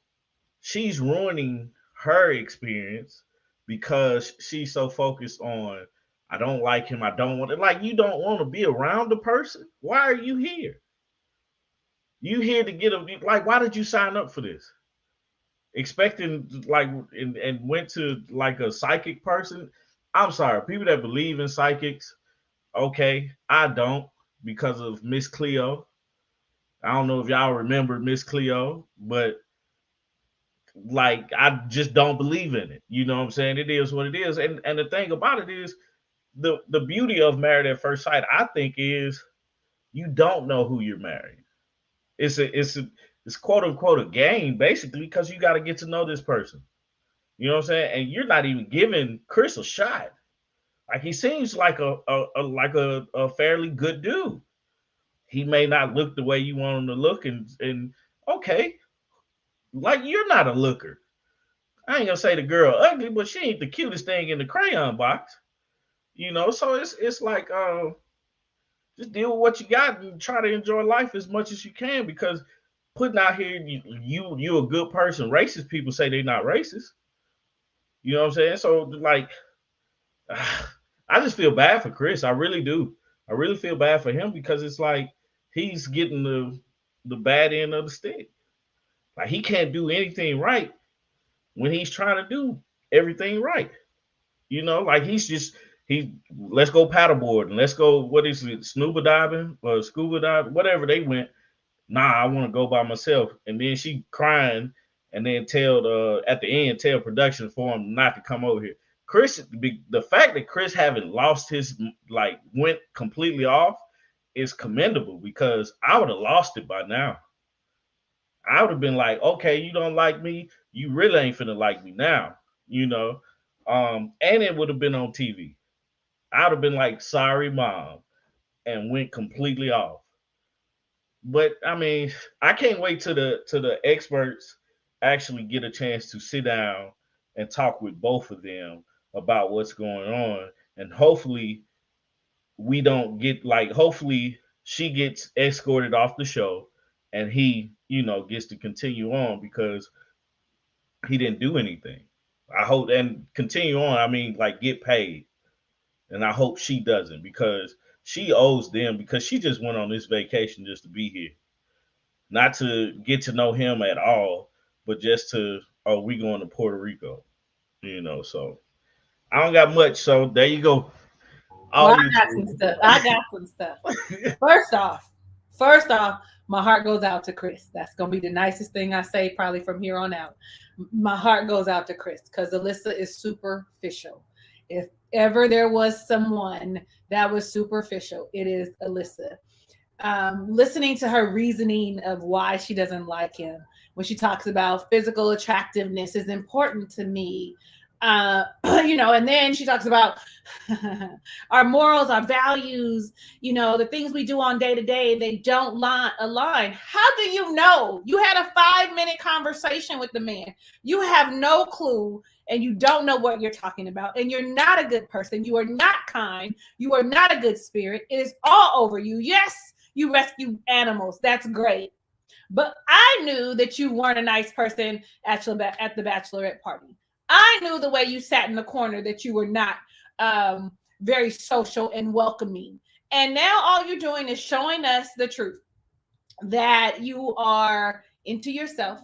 Speaker 2: she's ruining her experience because she's so focused on I don't like him, I don't want it. Like, you don't want to be around the person. Why are you here? You here to get like, why did you sign up for this? Expecting like and went to like a psychic person. I'm sorry, people that believe in psychics, okay, I don't, because of Miss Cleo. I don't know if y'all remember Miss Cleo, but like, I just don't believe in it. You know what I'm saying? It is what it is. And the thing about it is the beauty of Married at First Sight, I think, is you don't know who you're marrying. It's quote unquote a game, basically, because you got to get to know this person. You know what I'm saying? And you're not even giving Chris a shot. Like, he seems like a fairly good dude. He may not look the way you want him to look, and okay, like, you're not a looker. I ain't gonna say the girl ugly, but she ain't the cutest thing in the crayon box. So it's like just deal with what you got and try to enjoy life as much as you can, because putting out here you a good person. Racist people say they're not racist. You know what I'm saying? So like, I just feel bad for Chris. I really do. I really feel bad for him because it's like he's getting the bad end of the stick. Like, he can't do anything right when he's trying to do everything right. Like, let's go paddleboarding, let's go, what is it, scuba diving or scuba diving, whatever they went. Nah, I want to go by myself. And then she crying, and then at the end tell production for him not to come over here. Chris, the fact that Chris haven't lost his, like, went completely off is commendable, because I would have lost it by now. I would have been like, okay, you don't like me, you really ain't finna like me now, and it would have been on TV. I would have been like, sorry, mom, and went completely off. But I mean, I can't wait till the experts actually get a chance to sit down and talk with both of them about what's going on, and hopefully we don't get like, hopefully she gets escorted off the show and he, gets to continue on because he didn't do anything. I hope, and continue on, I mean, like, get paid. And I hope she doesn't, because she owes them, because she just went on this vacation just to be here. Not to get to know him at all, but just to, oh, we going to Puerto Rico, so I don't got much. So there you go.
Speaker 3: Well,
Speaker 2: All
Speaker 3: I
Speaker 2: you
Speaker 3: got some stuff. I got some stuff. First off, my heart goes out to Chris. That's gonna be the nicest thing I say probably from here on out. My heart goes out to Chris because Alyssa is superficial. If ever there was someone that was superficial, it is Alyssa. Listening to her reasoning of why she doesn't like him, when she talks about physical attractiveness is important to me, and then she talks about our morals, our values, the things we do on day to day, they don't align. How do you know? You had a 5-minute conversation with the man. You have no clue, and you don't know what you're talking about, and you're not a good person. You are not kind. You are not a good spirit. It is all over you. Yes, you rescue animals. That's great. But I knew that you weren't a nice person at the bachelorette party. I knew the way you sat in the corner that you were not very social and welcoming. And now all you're doing is showing us the truth, that you are into yourself,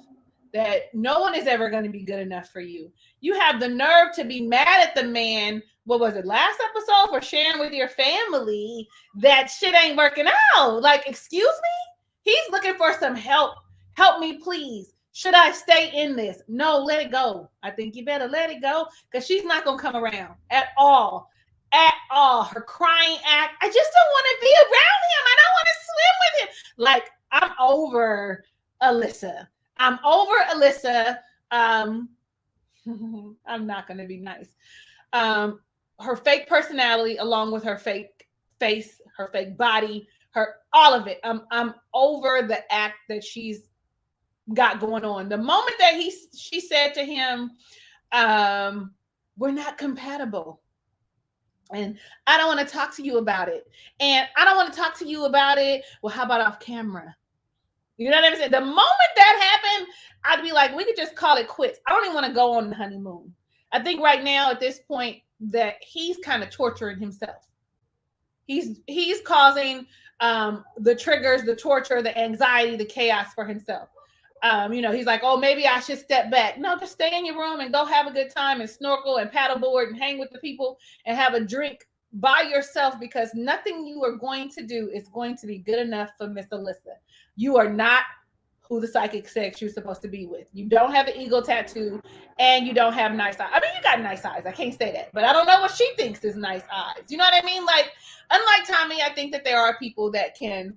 Speaker 3: that no one is ever going to be good enough for you. You have the nerve to be mad at the man, what was it, last episode, for sharing with your family that shit ain't working out. Like, excuse me? He's looking for some help. Help me, please. Should I stay in this? No, let it go. I think you better let it go, because she's not going to come around at all. At all. Her crying act. I just don't want to be around him. I don't want to swim with him. Like, I'm over Alyssa. I'm over Alyssa. I'm not going to be nice. Her fake personality, along with her fake face, her fake body, all of it. I'm over the act that she's got going on. The moment that she said to him, we're not compatible, and I don't want to talk to you about it, and I don't want to talk to you about it, well, how about off camera? You know what I'm saying? The moment that happened, I'd be like, we could just call it quits. I don't even want to go on the honeymoon. I think right now at this point that he's kind of torturing himself. He's causing the triggers, the torture, the anxiety, the chaos for himself. He's like, oh, maybe I should step back. No, just stay in your room and go have a good time and snorkel and paddleboard and hang with the people and have a drink by yourself, because nothing you are going to do is going to be good enough for Miss Alyssa. You are not who the psychic said you're supposed to be with. You don't have an ego tattoo, and you don't have nice eyes. I mean, you got nice eyes. I can't say that, but I don't know what she thinks is nice eyes. You know what I mean? Like, unlike Tommy, I think that there are people that can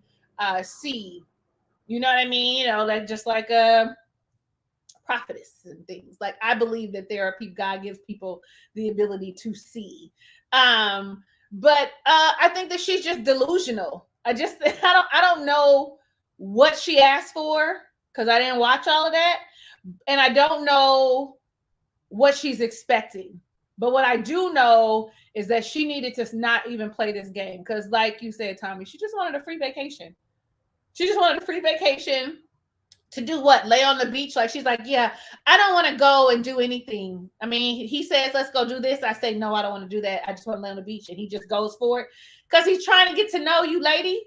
Speaker 3: see. You know what I mean? Like, just like a prophetess and things. Like, I believe that there are people, God gives people the ability to see. But I think that she's just delusional. I don't know what she asked for, because I didn't watch all of that. And I don't know what she's expecting. But what I do know is that she needed to not even play this game. Because like you said, Tommy, she just wanted a free vacation. She just wanted a free vacation to do what? Lay on the beach? Like, she's like, yeah, I don't want to go and do anything. I mean, he says, let's go do this. I say, no, I don't want to do that. I just want to lay on the beach. And he just goes for it because he's trying to get to know you, lady.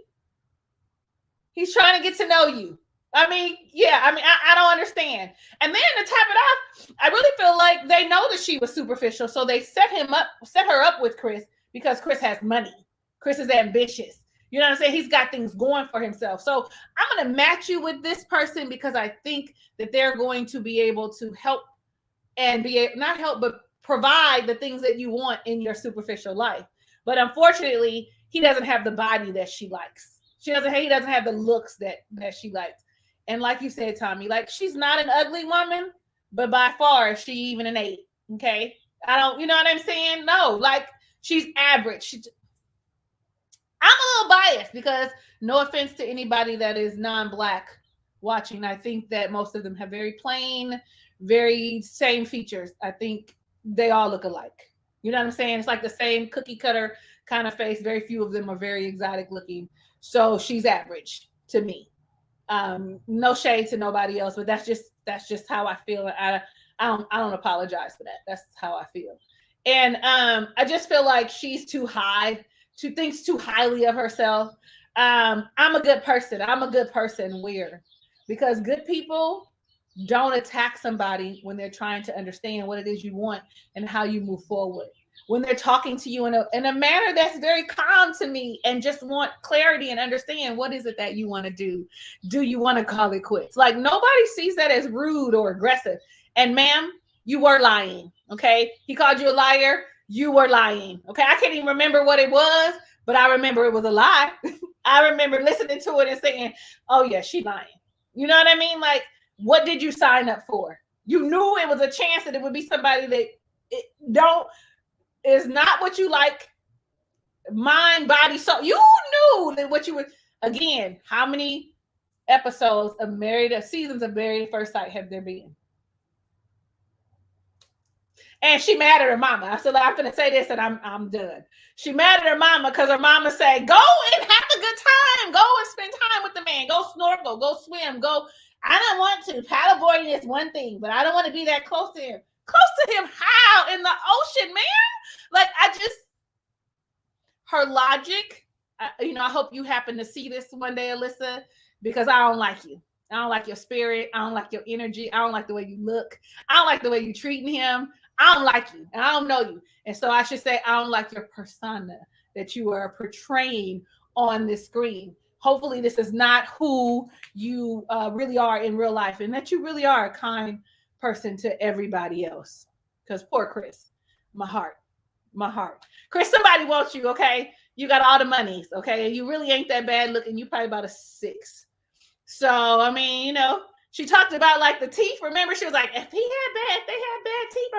Speaker 3: He's trying to get to know you. I mean, yeah, I don't understand. And then to top it off, I really feel like they know that she was superficial. So they set her up with Chris because Chris has money. Chris is ambitious. You know what I'm saying? He's got things going for himself. So I'm going to match you with this person because I think that they're going to be able to help and not help, but provide the things that you want in your superficial life. But unfortunately, he doesn't have the body that she likes. He doesn't have the looks that she likes. And like you said, Tommy, like, she's not an ugly woman, but by far, she even an 8. Okay. You know what I'm saying? No, like, she's average. I'm a little biased because, no offense to anybody that is non-Black watching, I think that most of them have very plain, very same features. I think they all look alike. You know what I'm saying? It's like the same cookie cutter kind of face. Very few of them are very exotic looking. So she's average to me. No shade to nobody else, but that's just how I feel. I don't apologize for that. That's how I feel. And I just feel like she's too high. She thinks too highly of herself. I'm a good person. I'm a good person. Where? Because good people don't attack somebody when they're trying to understand what it is you want and how you move forward. When they're talking to you in a manner that's very calm to me and just want clarity and understand what is it that you want to do. Do you want to call it quits? Like nobody sees that as rude or aggressive. And ma'am, you were lying. Okay. He called you a liar. You were lying. Okay. I can't even remember what it was, but I remember it was a lie. I remember listening to it and saying, oh yeah, she lying. You know what I mean? Like, what did you sign up for? You knew it was a chance that it would be somebody that is not what you like, mind, body, soul. You knew that what you were. Again, how many episodes of seasons of Married at First Sight have there been? And she mad at her mama. I said, I'm gonna say this and I'm done. She mad at her mama because her mama said, go and have a good time. Go and spend time with the man. Go snorkel. Go swim. Go. I don't want to. Paddleboarding is one thing, but I don't want to be that close to him. Close to him how? In the ocean, man? Like, her logic, I hope you happen to see this one day, Alyssa, because I don't like you. I don't like your spirit. I don't like your energy. I don't like the way you look. I don't like the way you treating him. I don't like you. And I don't know you. And so I should say, I don't like your persona that you are portraying on this screen. Hopefully this is not who you really are in real life and that you really are a kind person to everybody else. Because poor Chris, my heart. Chris, somebody wants you, okay? You got all the monies, okay? And you really ain't that bad looking. You probably about a 6. So, I mean, she talked about like the teeth. Remember, she was like, if they had bad teeth,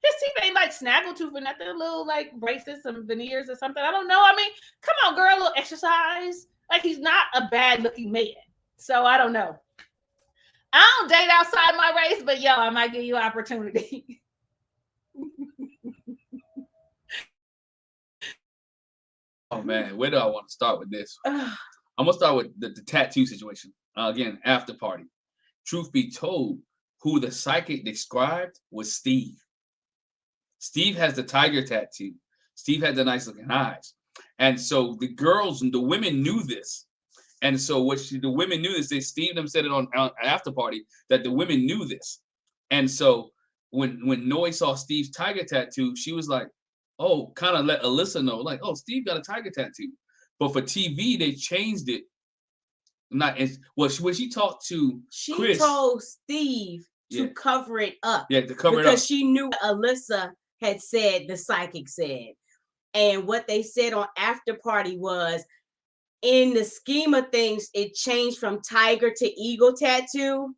Speaker 3: his teeth ain't like snaggletooth or nothing, a little like braces, some veneers or something. I don't know. I mean, come on, girl, a little exercise. Like he's not a bad looking man. So I don't know. I don't date outside my race, but yo, I might give you an opportunity.
Speaker 1: Oh man, where do I want to start with this? I'm gonna start with the tattoo situation. Again, after party. Truth be told, who the psychic described was Steve. Steve has the tiger tattoo. Steve had the nice looking eyes. And so the women knew this. And so the women knew this. Steve them said it on after party that the women knew this. And so when Noi saw Steve's tiger tattoo, she was like, oh, kind of let Alyssa know, like, oh, Steve got a tiger tattoo. But for TV, they changed it. When she talked to Chris,
Speaker 4: told Steve to cover it up.
Speaker 1: Yeah, to cover it up.
Speaker 4: Because she knew Alyssa had said, the psychic said. And what they said on after party was, in the scheme of things, it changed from tiger to eagle tattoo.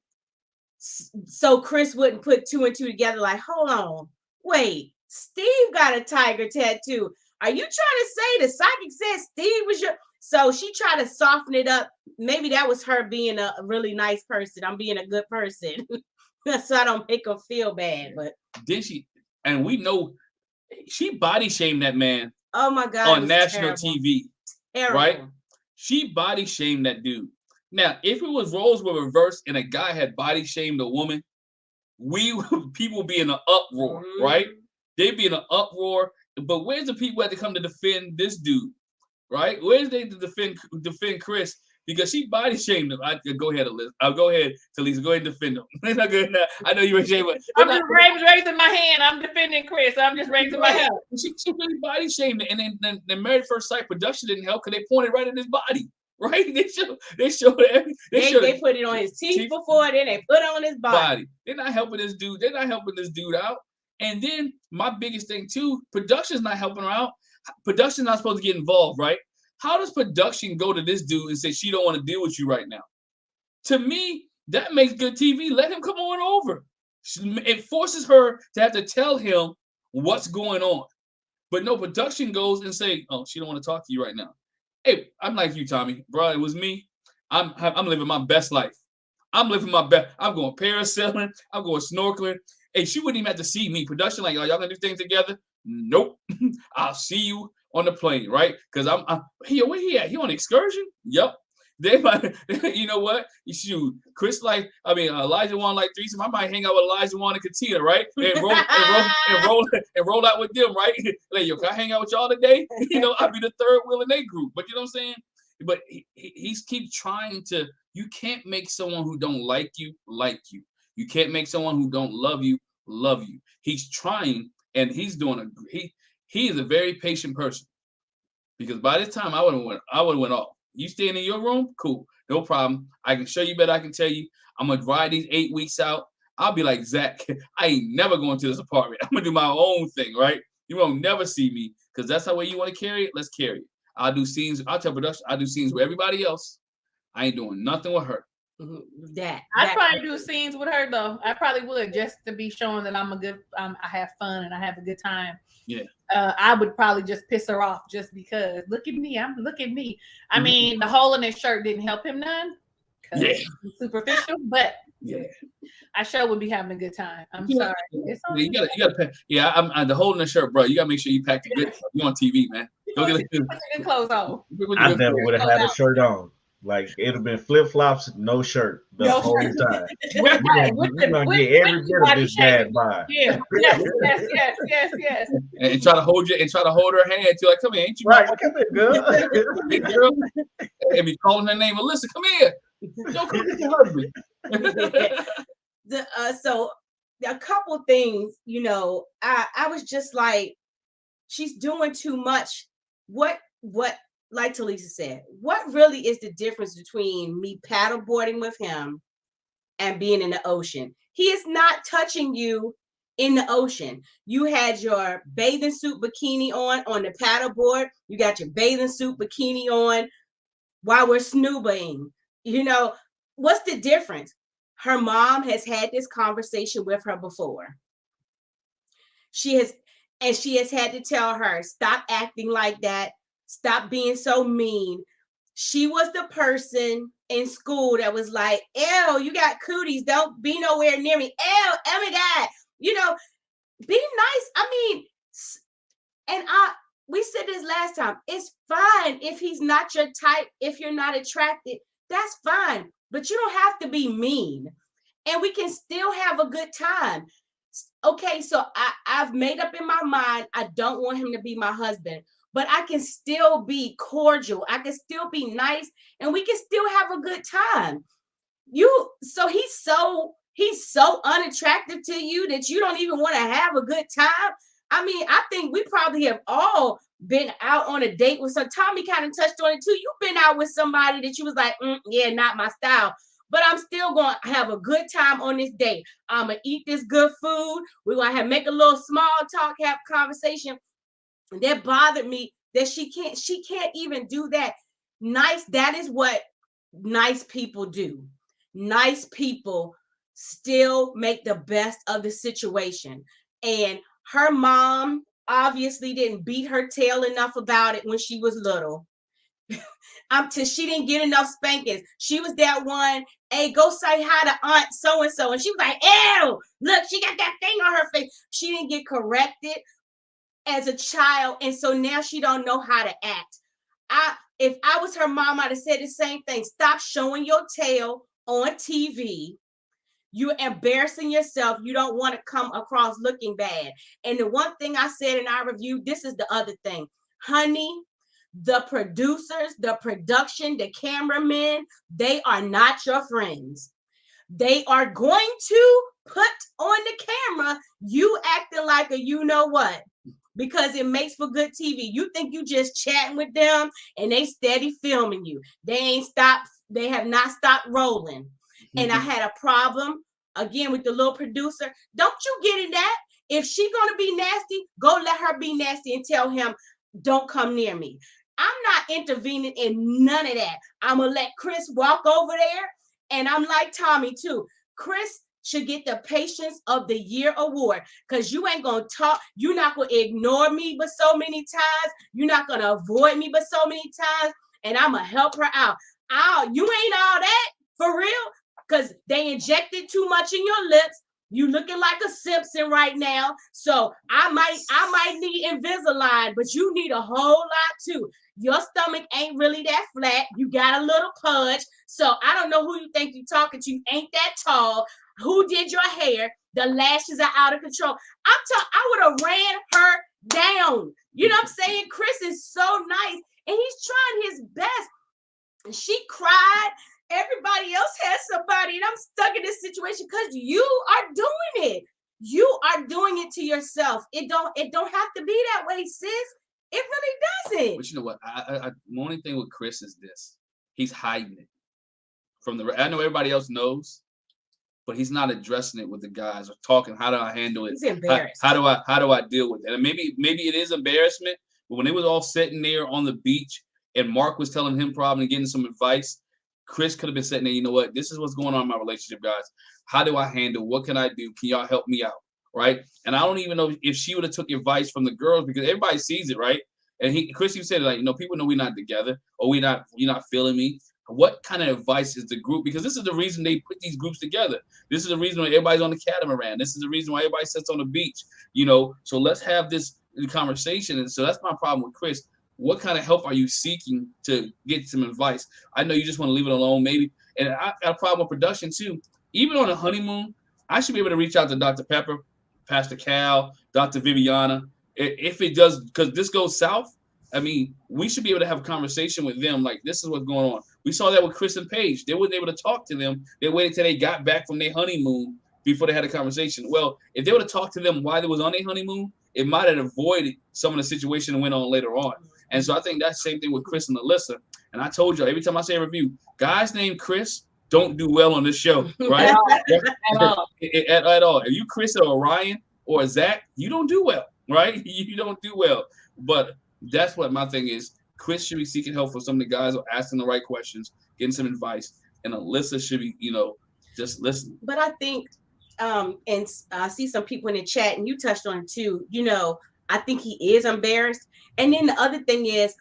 Speaker 4: So Chris wouldn't put 2 and 2 together like, hold on, wait, Steve got a tiger tattoo. Are you trying to say the psychic said Steve was your... So she tried to soften it up. Maybe that was her being a really nice person. I'm being a good person. So I don't make her feel bad. But
Speaker 1: did she? And we know she body shamed that man.
Speaker 4: Oh my God.
Speaker 1: On national TV.
Speaker 4: Terrible.
Speaker 1: Right? She body shamed that dude. Now, if it was roles were reversed and a guy had body shamed a woman, people would be in an uproar, right? They'd be in an uproar. But where's the people that had to come to defend this dude? Right? Where's they to defend Chris? Because she body shamed him. Go ahead, Alyssa. I'll go ahead, Talisa. Go ahead and defend him. Not good enough. I know you were ashamed.
Speaker 3: I'm just raising my hand. I'm defending Chris. I'm just raising my hand.
Speaker 1: She really body shamed him. And then the Married at First Sight production didn't help because they pointed right at his body. Right? They showed
Speaker 4: they put it on his teeth before, then they put it on his body.
Speaker 1: They're not helping this dude. They're not helping this dude out. And then my biggest thing too, production's not helping her out. Production's not supposed to get involved, right? How does production go to this dude and say she don't want to deal with you right now? To me, that makes good TV. Let him come on over. It forces her to have to tell him what's going on. But no, production goes and say, oh, she don't want to talk to you right now. Hey, I'm like you, Tommy. Bro, it was me. I'm living my best life. I'm living my best. I'm going parasailing. I'm going snorkeling. Hey, she wouldn't even have to see me. Production like, oh, y'all gonna do things together? Nope. I'll see you on the plane, right? Because I'm here. Where he at? He on excursion? Yep. They might, you know what? Shoot, Chris Elijah Wan like threesome. I might hang out with Elijah Wan and Katina, right? And roll out with them, right? Like, yo, can I hang out with y'all today? You know, I'll be the third wheel in their group. But you know what I'm saying? But he's keep trying to. You can't make someone who don't like you like you. You can't make someone who don't love you love you. He's trying, and he's doing he is a very patient person. Because by this time I would have went off. You staying in your room? Cool. No problem. I can show you better. I can tell you. I'm going to ride these 8 weeks out. I'll be like, Zach, I ain't never going to this apartment. I'm going to do my own thing, right? You won't never see me because that's how way you want to carry it. Let's carry it. I'll do scenes. I'll tell production. I'll do scenes with everybody else. I ain't doing nothing with her.
Speaker 3: I'd probably do scenes with her though. I probably would just to be showing that I'm I have fun and I have a good time.
Speaker 1: Yeah.
Speaker 3: I would probably just piss her off just because look at me. I mean, the hole in his shirt didn't help him none.
Speaker 1: Yeah.
Speaker 3: Superficial, but
Speaker 1: yeah.
Speaker 3: I sure would be having a good time. I'm sorry.
Speaker 1: You gotta pack. Yeah, I'm the hole in the shirt, bro. You gotta make sure you pack the good stuff. You on TV, man.
Speaker 3: Put your good clothes on.
Speaker 2: I never would have had a shirt on. Like it'd have been flip flops, no shirt the whole time. We're gonna get every bit of this bad vibe.
Speaker 3: Yeah, yes.
Speaker 1: And try to hold her hand. You're like, come here, ain't you?
Speaker 2: Right, come here, girl.
Speaker 1: Big girl. And be calling her name, Alyssa. Come here. Don't come get your husband.
Speaker 4: So a couple things, you know, I was just like, she's doing too much. What? Like Talisa said, what really is the difference between me paddleboarding with him and being in the ocean? He is not touching you in the ocean. You had your bathing suit bikini on the paddleboard. You got your bathing suit bikini on while we're snoobing. You know, what's the difference? Her mom has had this conversation with her before. She has had to tell her, stop acting like that. Stop being so mean. She was the person in school that was like, ew, you got cooties. Don't be nowhere near me. Ew, oh my God. You know, be nice. I mean, and we said this last time. It's fine if he's not your type, if you're not attracted. That's fine. But you don't have to be mean. And we can still have a good time. Okay, so I've made up in my mind, I don't want him to be my husband. But I can still be cordial. I can still be nice, and we can still have a good time. So he's so unattractive to you that you don't even want to have a good time. I mean, I think we probably have all been out on a date with some. Tommy kind of touched on it too. You've been out with somebody that you was like, yeah, not my style. But I'm still going to have a good time on this date. I'm going to eat this good food. We're going to make a little small talk, have conversation. And that bothered me that she can't even do that. Nice. That is what nice people do. Nice people still make the best of the situation. And her mom obviously didn't beat her tail enough about it when she was little. She didn't get enough spankings. She was that one, hey, go say hi to Aunt so-and-so. And she was like, ew, look, she got that thing on her face. She didn't get corrected as a child, and so now she don't know how to act. If I was her mom, I'd have said the same thing. Stop showing your tail on TV. You're embarrassing yourself. You don't want to come across looking bad. And the one thing I said in our review, this is the other thing. Honey, the producers, the production, the cameramen, they are not your friends. They are going to put on the camera you acting like a you know what. Because it makes for good TV. You think you just chatting with them and they steady filming you. They have not stopped rolling. Mm-hmm. And I had a problem again with the little producer. Don't you get in that? If she gonna be nasty, go let her be nasty and tell him, don't come near me. I'm not intervening in none of that. I'm gonna let Chris walk over there. And I'm like Tommy too. Chris should get the Patience of the Year award because you ain't gonna talk. You're not gonna ignore me but so many times. You're not gonna avoid me but so many times. And I'm gonna help her out. You ain't all that for real because they injected too much in your lips. You looking like a Simpson right now. So I might need Invisalign, but you need a whole lot too. Your stomach ain't really that flat. You got a little pudge. So I don't know who you think you're talking to. You ain't that tall. Who did your hair? The lashes are out of control. I would have ran her down. You know what I'm saying? Chris is so nice and he's trying his best. And she cried. Everybody else has somebody, and I'm stuck in this situation because you are doing it. You are doing it to yourself. It don't have to be that way, sis. It really doesn't.
Speaker 1: But you know what? The only thing with Chris is this: he's hiding it from the. I know everybody else knows, but he's not addressing it with the guys or talking. How do I handle it?
Speaker 4: He's embarrassed.
Speaker 1: How do I deal with it? And maybe it is embarrassment. But when they was all sitting there on the beach and Mark was telling him probably and getting some advice, Chris could have been sitting there. You know what? This is what's going on in my relationship, guys. How do I handle? What can I do? Can y'all help me out? Right? And I don't even know if she would have took advice from the girls because everybody sees it, right? And Chris, you said like, people know we're not together or you're not feeling me. What kind of advice is the group? Because this is the reason they put these groups together. This is the reason why everybody's on the catamaran. This is the reason why everybody sits on the beach. So let's have this conversation. And so that's my problem with Chris. What kind of help are you seeking to get some advice? I know you just want to leave it alone, maybe. And I got a problem with production too. Even on a honeymoon, I should be able to reach out to Dr. Pepper, Pastor Cal, Dr. Viviana. If it does, because this goes south, I mean, we should be able to have a conversation with them. Like, this is what's going on. We saw that with Chris and Paige. They weren't able to talk to them. They waited till they got back from their honeymoon before they had a conversation. Well, if they would have talked to them while they was on their honeymoon, it might have avoided some of the situation that went on later on. And so I think that's the same thing with Chris and Alyssa. And I told you every time I say a review, guys named Chris don't do well on this show, right? At all. At all. If you Chris or Ryan or Zach, you don't do well, right? You don't do well. But that's what my thing is. Chris should be seeking help from some of the guys or asking the right questions, getting some advice. And Alyssa should be, just listening.
Speaker 4: But I think, and I see some people in the chat, and you touched on it too, I think he is embarrassed. And then the other thing is,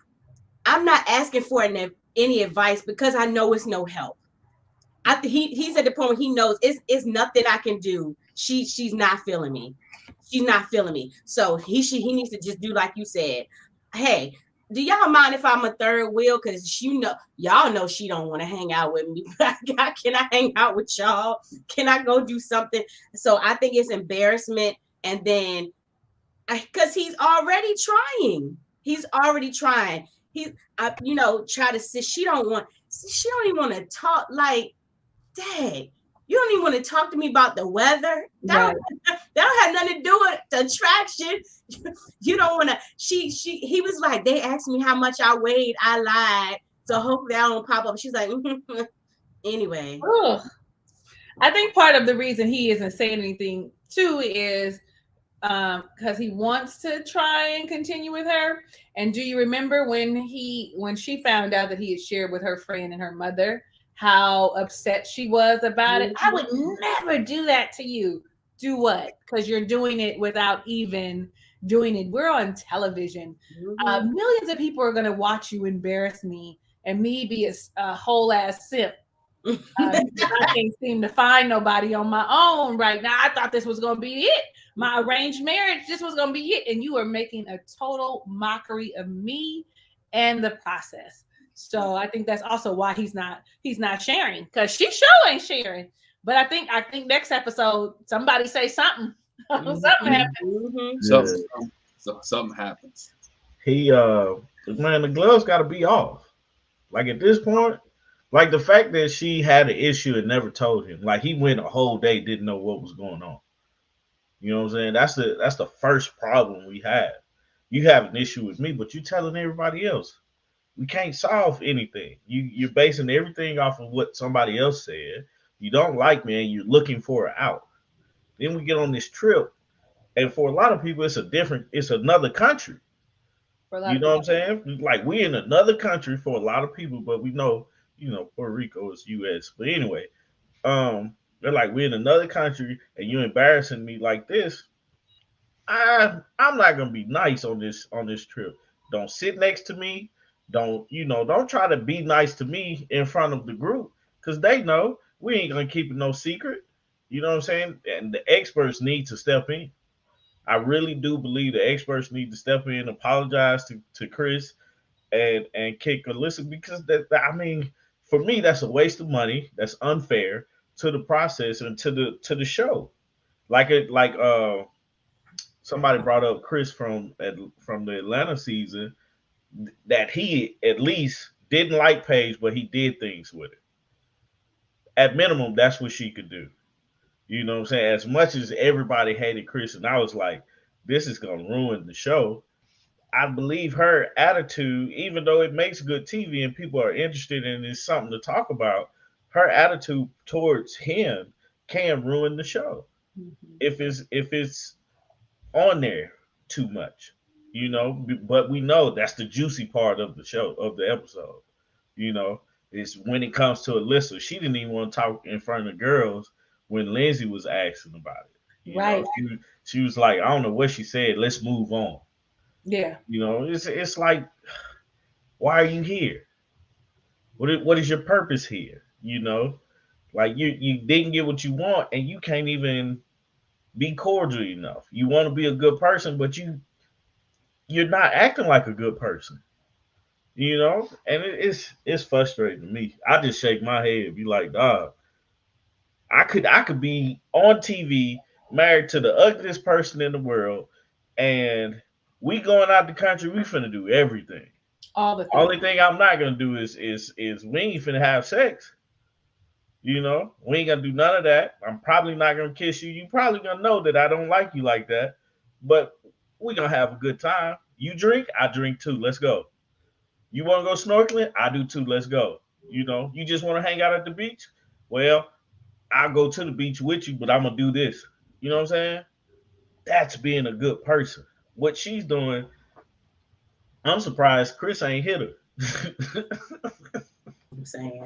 Speaker 4: I'm not asking for any advice because I know it's no help. He's at the point where he knows it's nothing I can do. She's not feeling me. She's not feeling me. So he needs to just do like you said. Hey, do y'all mind if I'm a third wheel? Because y'all know she don't want to hang out with me. Can I hang out with y'all? Can I go do something? So I think it's embarrassment, and then because he's already trying. Try to sit. She don't even want to talk. Like, dang, you don't even want to talk to me about the weather. That don't have nothing to do with the attraction. You don't want to. He was like, they asked me how much I weighed. I lied. So hopefully I don't pop up. She's like, anyway.
Speaker 3: Ugh. I think part of the reason he isn't saying anything too is because he wants to try and continue with her. And do you remember when she found out that he had shared with her friend and her mother how upset she was about it? I would never do that to you. Do what? Because you're doing it without even doing it. We're on television. Millions of people are going to watch you embarrass me and me be a whole ass simp. I can't seem to find nobody on my own right now. I thought this was going to be it. My arranged marriage, this was going to be it. And you are making a total mockery of me and the process. So I think that's also why he's not sharing, because she sure ain't sharing. But I think next episode, somebody say something. Something happens.
Speaker 1: Something happens.
Speaker 2: Man, the gloves got to be off. Like at this point, like the fact that she had an issue and never told him. Like he went a whole day, didn't know what was going on. You know what I'm saying? That's the first problem we have. You have an issue with me, but you're telling everybody else. We can't solve anything. You're basing everything off of what somebody else said. You don't like me and you're looking for an out. Then we get on this trip. And for a lot of people, it's another country. You know what I'm saying? Like we in another country for a lot of people, but we know, Puerto Rico is US. But anyway, they're like, we're in another country and you're embarrassing me like this. I'm not gonna be nice on this trip. Don't sit next to me. Don't try to be nice to me in front of the group, because they know we ain't gonna keep it no secret. You know what I'm saying? And the experts need to step in. I really do believe the experts need to step in, apologize to Chris, and kick Alyssa, because I mean, for me, that's a waste of money. That's unfair to the process and to the show. Like somebody brought up Chris from the Atlanta season, that he at least didn't like Paige, but he did things with it. At minimum, that's what she could do. You know what I'm saying? As much as everybody hated Chris, and I was like, this is gonna ruin the show. I believe her attitude, even though it makes good TV and people are interested in it's something to talk about, her attitude towards him can ruin the show
Speaker 3: Mhm.
Speaker 2: if it's on there too much. You know, but we know that's the juicy part of the show, of the episode. You know, is when it comes to Alyssa, she didn't even want to talk in front of the girls when Lindsay was asking about it. You know,
Speaker 3: Right.
Speaker 2: she was like, I don't know what she said. Let's move on.
Speaker 3: Yeah.
Speaker 2: You know, it's like, why are you here? What is your purpose here? You know, like you didn't get what you want, and you can't even be cordial enough. You want to be a good person, but you're not acting like a good person. You know, and it's frustrating to me. I just shake my head, be like, dog, I could be on TV married to the ugliest person in the world, and we going out the country. We finna do everything.
Speaker 3: All the things.
Speaker 2: Only thing I'm not gonna do is we ain't finna have sex. You know, we ain't gonna do none of that. I'm probably not gonna kiss you. You probably gonna know that I don't like you like that, but we gonna have a good time. You drink, I drink too. Let's go. You want to go snorkeling? I do too. Let's go. You know, you just want to hang out at the beach? Well, I'll go to the beach with you, but I'm gonna do this. You know what I'm saying? That's being a good person. What she's doing, I'm surprised Chris ain't hit her.
Speaker 4: I'm saying.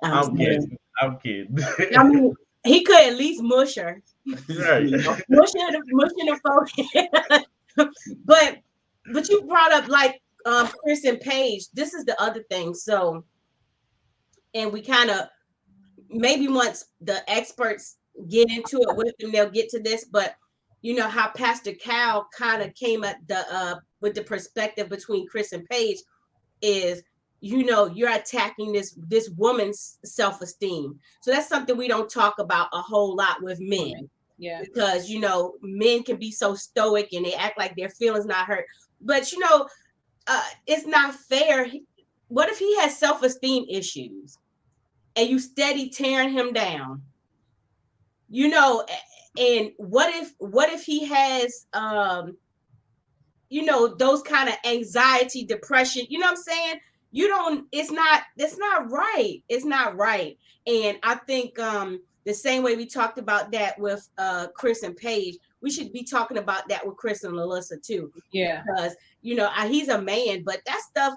Speaker 4: I'm
Speaker 2: I'm
Speaker 4: saying.
Speaker 2: kidding. I'm kidding.
Speaker 4: I mean, he could at least mush her.
Speaker 2: Right.
Speaker 4: Mushing the phone. but you brought up like Chris and Paige. This is the other thing. So, and we kind of maybe once the experts get into it with them, they'll get to this. But you know how Pastor Cal kind of came at the with the perspective between Chris and Paige is, you know, you're attacking this woman's self-esteem. So that's something we don't talk about a whole lot with men.
Speaker 3: Yeah.
Speaker 4: Because you know, men can be so stoic and they act like their feelings not hurt. But you know, it's not fair. What if he has self-esteem issues and you steady tearing him down? You know, and what if he has you know, those kind of anxiety, depression, you know what I'm saying? You don't, it's not right. It's not right. And I think the same way we talked about that with Chris and Paige, we should be talking about that with Chris and Alyssa too.
Speaker 3: Yeah.
Speaker 4: Because you know, he's a man, but that stuff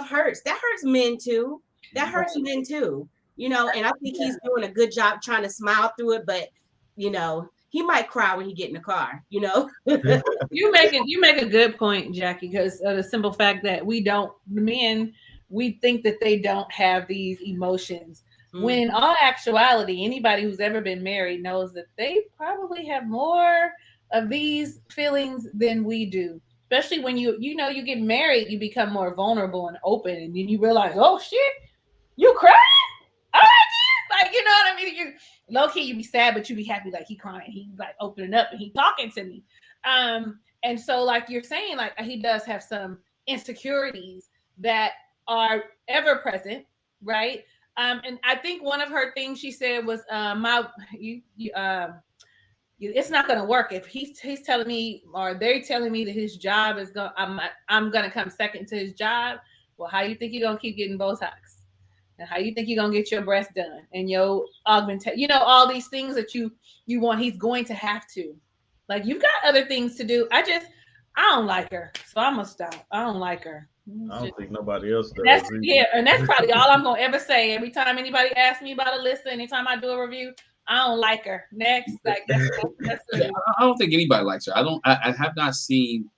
Speaker 4: hurts. That hurts men too. That hurts men too. You know, and I think he's doing a good job trying to smile through it, but you know, he might cry when he get in the car, you know.
Speaker 3: You make a good point, Jackie, because of the simple fact that men, we think that they don't have these emotions. When in all actuality, anybody who's ever been married knows that they probably have more of these feelings than we do. Especially when you get married, you become more vulnerable and open, and then you realize, oh shit, you crying? All right, like, you know what I mean? You low key, you be sad, but you be happy, like he crying, he like opening up and he talking to me. And so like you're saying, like he does have some insecurities that are ever present, right? And I think one of her things she said was, it's not going to work if he's telling me, or they're telling me that his job is going, I'm going to come second to his job. Well, how you think you're going to keep getting Botox? And how you think you're going to get your breast done and your augmentation, you know, all these things that you want, he's going to have to. Like, you've got other things to do. I don't like her, so I'm going to stop. I don't like her.
Speaker 2: I don't think nobody else does.
Speaker 3: And that's probably all I'm going to ever say. Every time anybody asks me about Alyssa, anytime I do a review, I don't like her. Next, like that's
Speaker 1: I don't think anybody likes her. I have not seen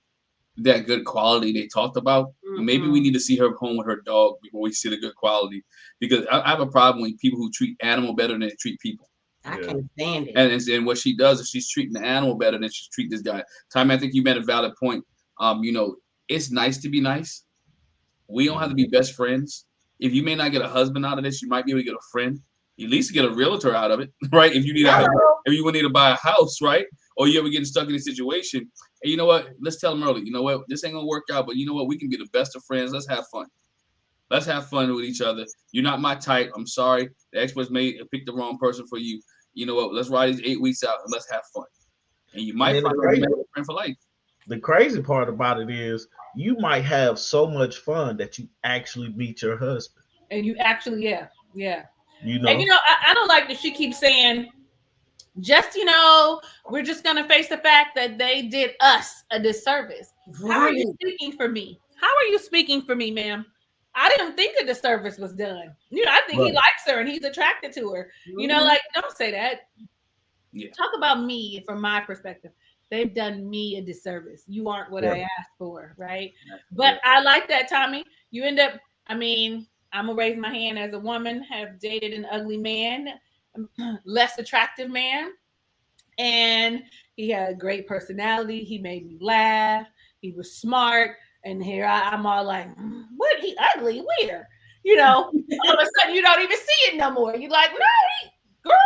Speaker 1: that good quality they talked about. Mm-hmm. Maybe we need to see her home with her dog before we see the good quality. Because I have a problem with people who treat animal better than they treat people.
Speaker 4: I can't stand it.
Speaker 1: And what she does is she's treating the animal better than she's treating this guy. Tommy, I think you made a valid point. It's nice to be nice. We don't have to be best friends. If you may not get a husband out of this, you might be able to get a friend. At least get a realtor out of it, right? If you need if you need to buy a house, right? Or you ever getting stuck in a situation, and you know what? Let's tell them early. You know what? This ain't gonna work out, but you know what? We can be the best of friends. Let's have fun. Let's have fun with each other. You're not my type. I'm sorry. The experts picked the wrong person for you. You know what? Let's ride these 8 weeks out and let's have fun. And you might find a friend for life.
Speaker 2: The crazy part about it is you might have so much fun that you actually meet your husband.
Speaker 3: And you actually, yeah.
Speaker 2: You know,
Speaker 3: and I don't like that she keeps saying, just we're just gonna face the fact that they did us a disservice. Right. How are you speaking for me? How are you speaking for me, ma'am? I didn't think a disservice was done. I think he likes her and he's attracted to her. Don't say that. Yeah. Talk about me from my perspective. They've done me a disservice. You aren't what I asked for, right? But I like that, Tommy. You end up, I'm gonna raise my hand as a woman, have dated an ugly man, less attractive man, and he had a great personality. He made me laugh. He was smart. And here I'm all like, what? He ugly? Where? All of a sudden you don't even see it no more. You're like, no, girl,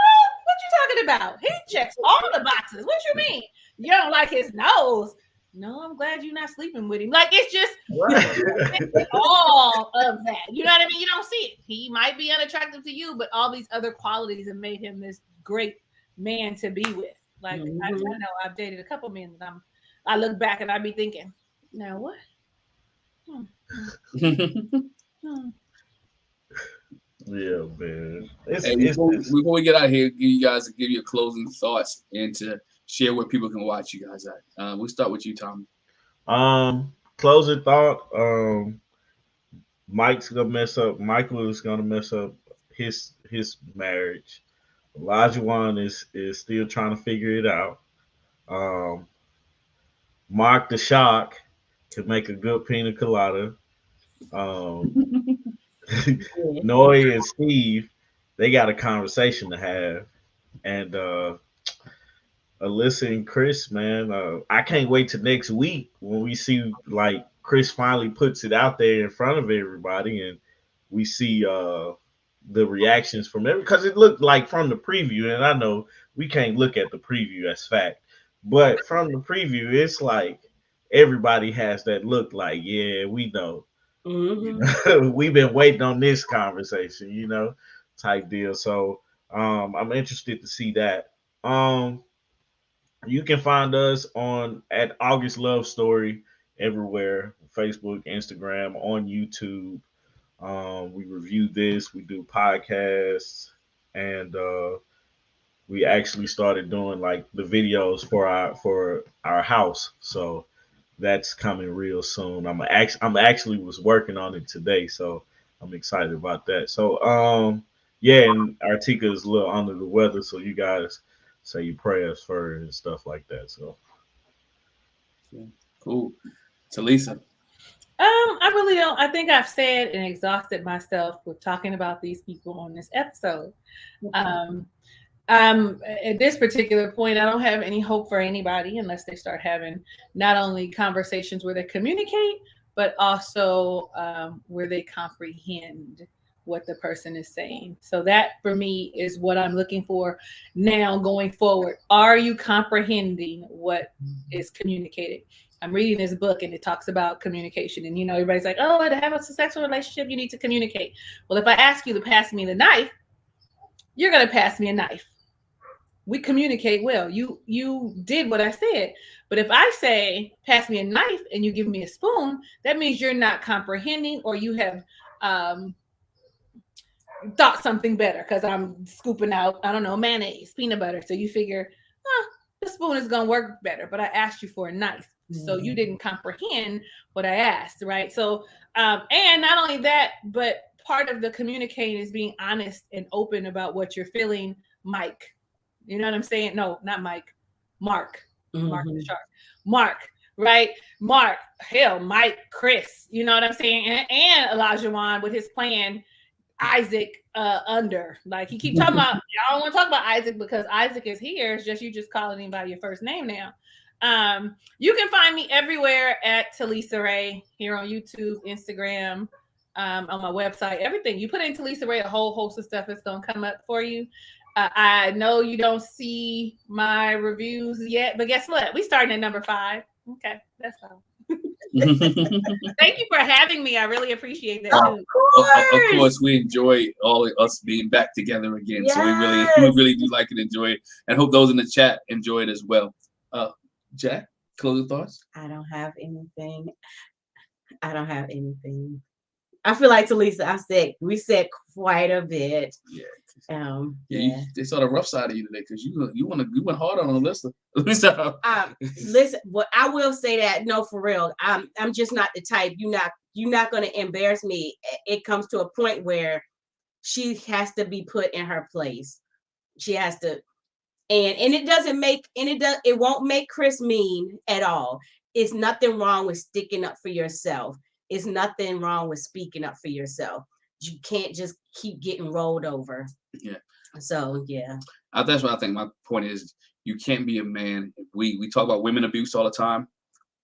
Speaker 3: what you talking about? He checks all the boxes. What you mean? You don't like his nose? No, I'm glad you're not sleeping with him. Like, it's just all of that. You know what I mean? You don't see it. He might be unattractive to you, but all these other qualities have made him this great man to be with. Like, I know I've dated a couple men that I look back and I be thinking, now what?
Speaker 2: Yeah, man.
Speaker 1: Before we get out here, give you closing thoughts and to share where people can watch you guys at. We'll start with you, Tommy.
Speaker 2: Closing thought. Mike's gonna mess up. Michael is gonna mess up his marriage. Olajuwon is still trying to figure it out. Mark the Shock can make a good pina colada. Nora and Steve, they got a conversation to have. And Alyssa and Chris, man, I can't wait till next week when we see like Chris finally puts it out there in front of everybody and we see the reactions from every, because it looked like from the preview, and I know we can't look at the preview as fact, but from the preview, it's like everybody has that look like, yeah, we know. We've been waiting on this conversation, type deal. So I'm interested to see that. You can find us at August Love Story everywhere, Facebook, Instagram, on YouTube. We review this, we do podcasts, and we actually started doing like the videos for our house. So that's coming real soon. I'm actually was working on it today, so I'm excited about that. So and Artika is a little under the weather, so you guys say your prayers for her and stuff like that. So
Speaker 1: cool. So Lisa.
Speaker 3: I really don't. I think I've said and exhausted myself with talking about these people on this episode. At this particular point, I don't have any hope for anybody unless they start having not only conversations where they communicate, but also where they comprehend what the person is saying. So that for me is what I'm looking for now going forward. Are you comprehending what is communicated? I'm reading this book and it talks about communication, and everybody's like, oh, to have a successful relationship, you need to communicate. Well, if I ask you to pass me the knife, you're going to pass me a knife. We communicate well. You did what I said. But if I say, pass me a knife and you give me a spoon, that means you're not comprehending, or you have thought something better because I'm scooping out, I don't know, mayonnaise, peanut butter. So you figure, the spoon is going to work better, but I asked you for a knife. So you didn't comprehend what I asked, right? So, and not only that, but part of the communicating is being honest and open about what you're feeling, Mike. You know what I'm saying? No, not Mike. Mark. Mark the Shark. Mark, right? Mark. Hell, Mike, Chris. You know what I'm saying? And Olajuwon with his plan. Isaac under. Like he keep talking about, y'all don't want to talk about Isaac because Isaac is here. It's just you just calling him by your first name now. You can find me everywhere at Talisa Ray here on YouTube, Instagram, on my website, everything. You put in Talisa Ray, a whole host of stuff is gonna come up for you. I know you don't see my reviews yet, but guess what? We starting at number 5. Okay, that's all. Thank you for having me. I really appreciate that too.
Speaker 1: Of course, we enjoy all of us being back together again. Yes. So we really do like and enjoy it, and hope those in the chat enjoy it as well. Jack, closing thoughts?
Speaker 4: I don't have anything. I feel like Talisa, we said quite a bit.
Speaker 1: Yeah. They saw the rough side of you today because you went hard on Alyssa.
Speaker 4: Listen, what I will say that no, for real, I'm just not the type. You're not going to embarrass me. It comes to a point where she has to be put in her place. She has to, and it won't make Chris mean at all. It's nothing wrong with sticking up for yourself. It's nothing wrong with speaking up for yourself. You can't just keep getting rolled over.
Speaker 1: Yeah.
Speaker 4: So yeah.
Speaker 1: That's what I think. My point is, you can't be a man. We talk about women abuse all the time,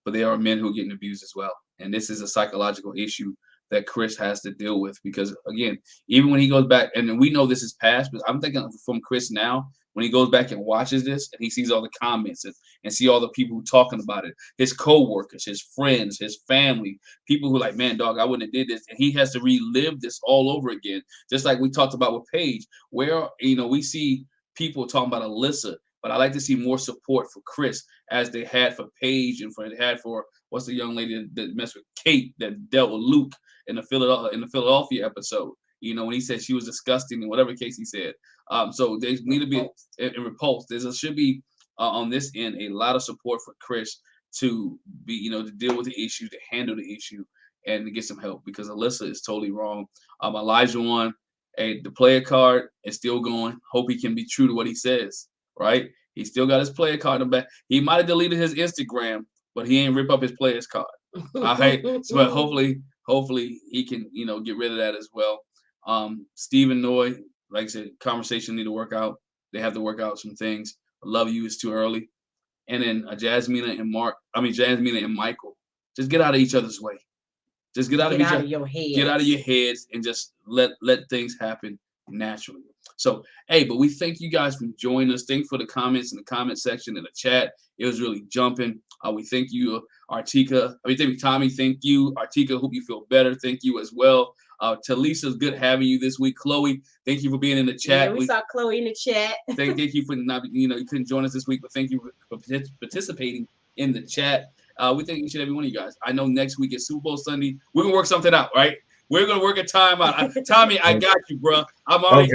Speaker 1: but there are men who are getting abused as well. And this is a psychological issue that Chris has to deal with because, again, even when he goes back, and we know this is past, but I'm thinking from Chris now, when he goes back and watches this and he sees all the comments and see all the people talking about it, his co-workers, his friends, his family, people who are like, man, dog, I wouldn't have did this. And he has to relive this all over again. Just like we talked about with Paige, where, we see people talking about Alyssa, but I like to see more support for Chris as they had for Paige and for what's the young lady that messed with Kate that dealt with Luke in the Philadelphia episode. When he said she was disgusting in whatever case he said. So they need to be in repulsed. There should be on this end a lot of support for Chris to be, to deal with the issue, to handle the issue, and to get some help because Alyssa is totally wrong. Elijah won. The player card is still going. Hope he can be true to what he says. Right? He still got his player card in the back. He might have deleted his Instagram, but he ain't rip up his player's card. All right. So, but hopefully he can, get rid of that as well. Steve and Nora, like I said, conversation need to work out. They have to work out some things. I love you is too early. And then Jasmina and Michael, just get out of each other's way. Just get out of your heads. Get out of your heads and just let things happen naturally. So, but we thank you guys for joining us. Thanks for the comments in the comment section and the chat. It was really jumping. We thank you, Artika. Tommy, thank you. Artika, hope you feel better. Thank you as well. Talisa's good having you this week. Chloe, thank you for being in the chat.
Speaker 4: Yeah, we saw Chloe in the chat.
Speaker 1: Thank you for not, you couldn't join us this week, but thank you for participating in the chat. We thank each and every one of you guys. I know next week is Super Bowl Sunday. We're gonna work something out, right? We're gonna work a time out. Tommy, I got you, bro. I'm already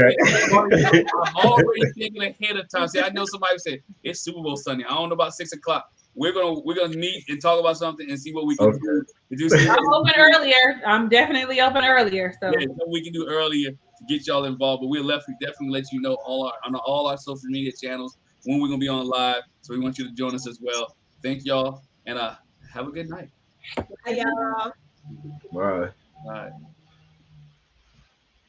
Speaker 1: thinking ahead of time. See, I know somebody said it's Super Bowl Sunday. I don't know about 6 o'clock. We're gonna meet and talk about something and see what we can do.
Speaker 3: I'm open earlier. I'm definitely open earlier. So
Speaker 1: we can do earlier to get y'all involved. But we'll definitely let you know on all our social media channels when we're gonna be on live. So we want you to join us as well. Thank y'all and have a good night.
Speaker 4: Bye, y'all.
Speaker 2: Bye.
Speaker 1: All right.